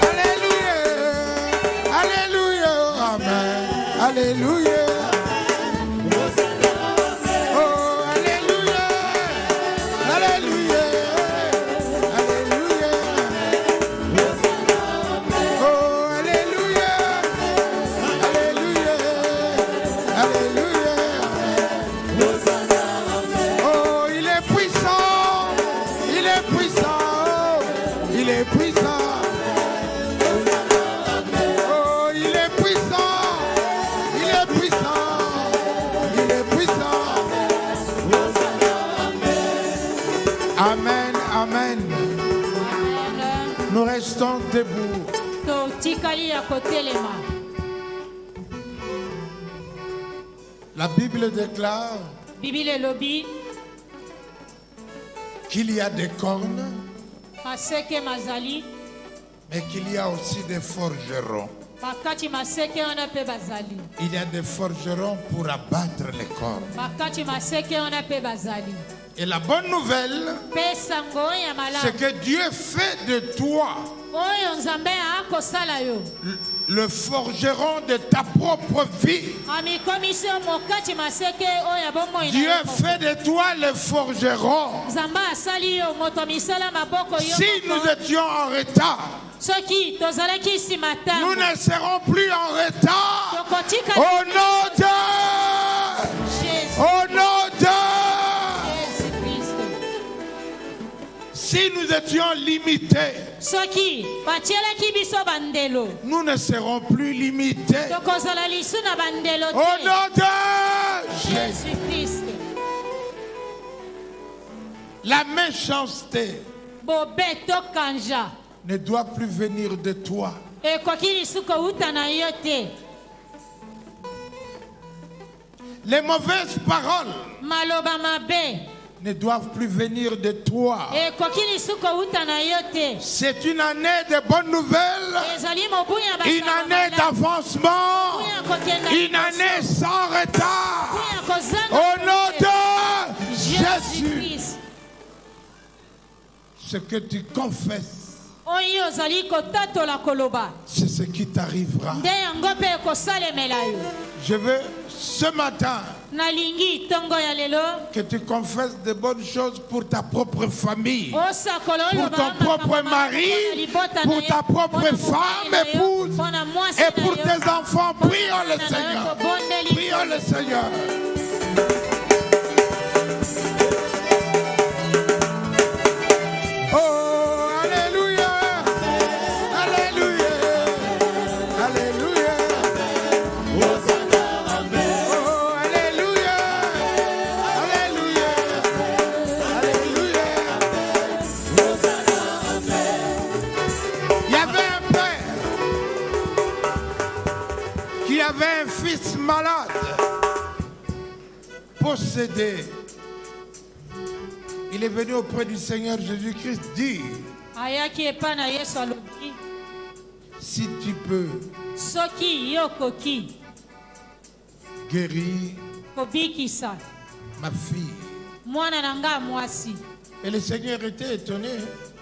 Alléluia. Alléluia. Amen. Alléluia. Oh, alléluia. Alléluia. Alléluia. Oh, alléluia. Alléluia. Alléluia. Oh, il est puissant. Il est puissant. Il est puissant. Amen, amen. Amen. Nous restons debout. Totikali ya kotelema. La Bible déclare Bible elobi qu'il y a des cornes, maseke mazali mais qu'il y a aussi des forgerons. bakati maseke wana pe bazali. Il y a des forgerons pour abattre les cornes. Bakati maseke wana pe bazali. Et la bonne nouvelle, Pesa ngo ya c'est malamu. que Dieu fait de toi Oyo nzambe akosala yo. le forgeron de ta propre vie. Amikomiso mokati maseke oyo bomoi. Dieu fait de toi le forgeron. Nzambe asali yo moto misala maboko yo. Si nous étions en retard, Soki tozalaki simata. nous ne serons plus en retard. Tokotika Au nom de... Jésus. Au nom de... Jésus-Christ. Si nous étions limités, Soki batielaki biso bandelo. nous ne serons plus limités. Tokozala lisu na bandelo Au te. nom de Jésus. Jésus-Christ. La méchanceté Bobeto kanja. ne doit plus venir de toi. Ekoki lisu kouta na yo te. Les mauvaises paroles Maloba mabe. ne doivent plus venir de toi. Ekoki lisu kouta na yo te. C'est une année de bonnes nouvelles, Ezali mobuya basala une année malamu. d'avancement, Mobuya kokenda une liboso. année sans retard. Mobuya kozanga Au nom te. de Jésus. Jésus-Christ. Ce que tu confesses, Oyo ozali kotatola koloba. c'est ce qui t'arrivera. Nde yango mpe ekosalemela yo. Je veux ce matin Nalingi tongo ya lelo. que tu confesses de bonnes choses pour ta propre famille, Osakola oyo pour ton propre mari, pour ta propre femme, épouse, et pour tes enfants. Prions le Seigneur. Prions le Seigneur. Oh, alléluia. Alléluia. Alléluia. Oh, alléluia. Alléluia. Alléluia. Il y avait un père qui avait un fils malade, possédé. Il est venu auprès du Seigneur Jésus-Christ dire, ayaki epa na Yesu alobi si tu peux soki yo koki guérir kobikisa ma fille. mwana na nga mwasi. Et le Seigneur était étonné.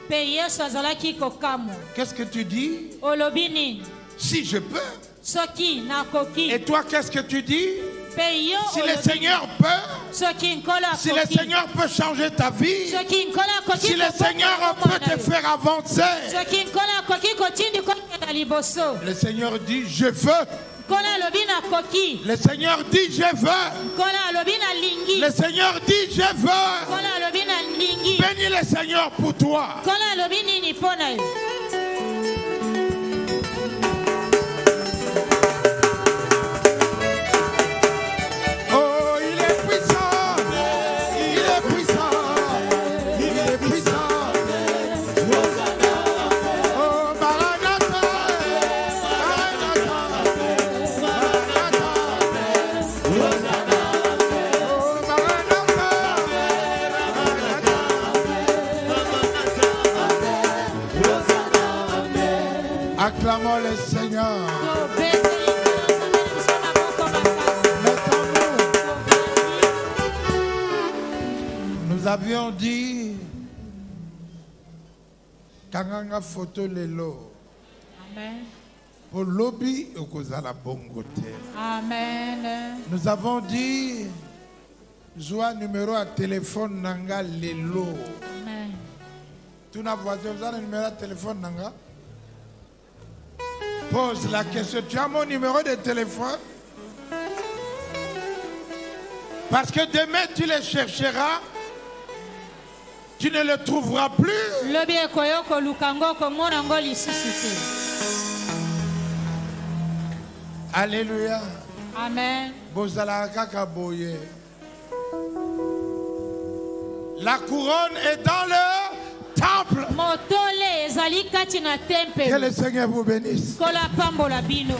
Mpe Yesu azalaki kokamwa. Qu'est-ce que tu dis? Olobi nini? Si je peux. Soki nakoki. Et toi, qu'est-ce que tu dis? Mpe yo Si le olobi Seigneur peut, soki nkolo si le akoki. Seigneur peut changer ta vie, Soki nkolo akoki si le kobonza Seigneur bomoi peut na te yo. faire avancer, Soki nkolo akoki kotindi kokenda liboso. le Seigneur dit, je veux. Nkolo alobi nakoki. Le Seigneur dit, je veux. Nkolo alobi nalingi. Le Seigneur dit, je veux. Nkolo alobi nalingi. Bénis le Seigneur pour toi. Nkolo alobi nini mpo na yo? Oh, il est puissant. Il est puissant. Il est puissant. Oh, Maranatha. Maranatha. Maranatha. Oh, Maranatha. Maranatha. Acclamons le Seigneur. Mettons-nous. Nous avions dit kanganga photo lelo Amen. pour lobby okozala bongo te. Amen. Nous avons dit joie numéro à téléphone nanga lelo. Amen. Tu n'as voisin vous avez le numéro de téléphone nanga? Pose la question. Tu as mon numéro de téléphone? Parce que demain tu le chercheras. Tu ne le trouveras plus. Lobi ekoyoko lukango komona ngo lisusu te. Alléluia. Amen. Bozala kaka boye. La couronne est dans le temple. motole ezali kati na temple. Que le Seigneur vous bénisse. Kola pambola bino.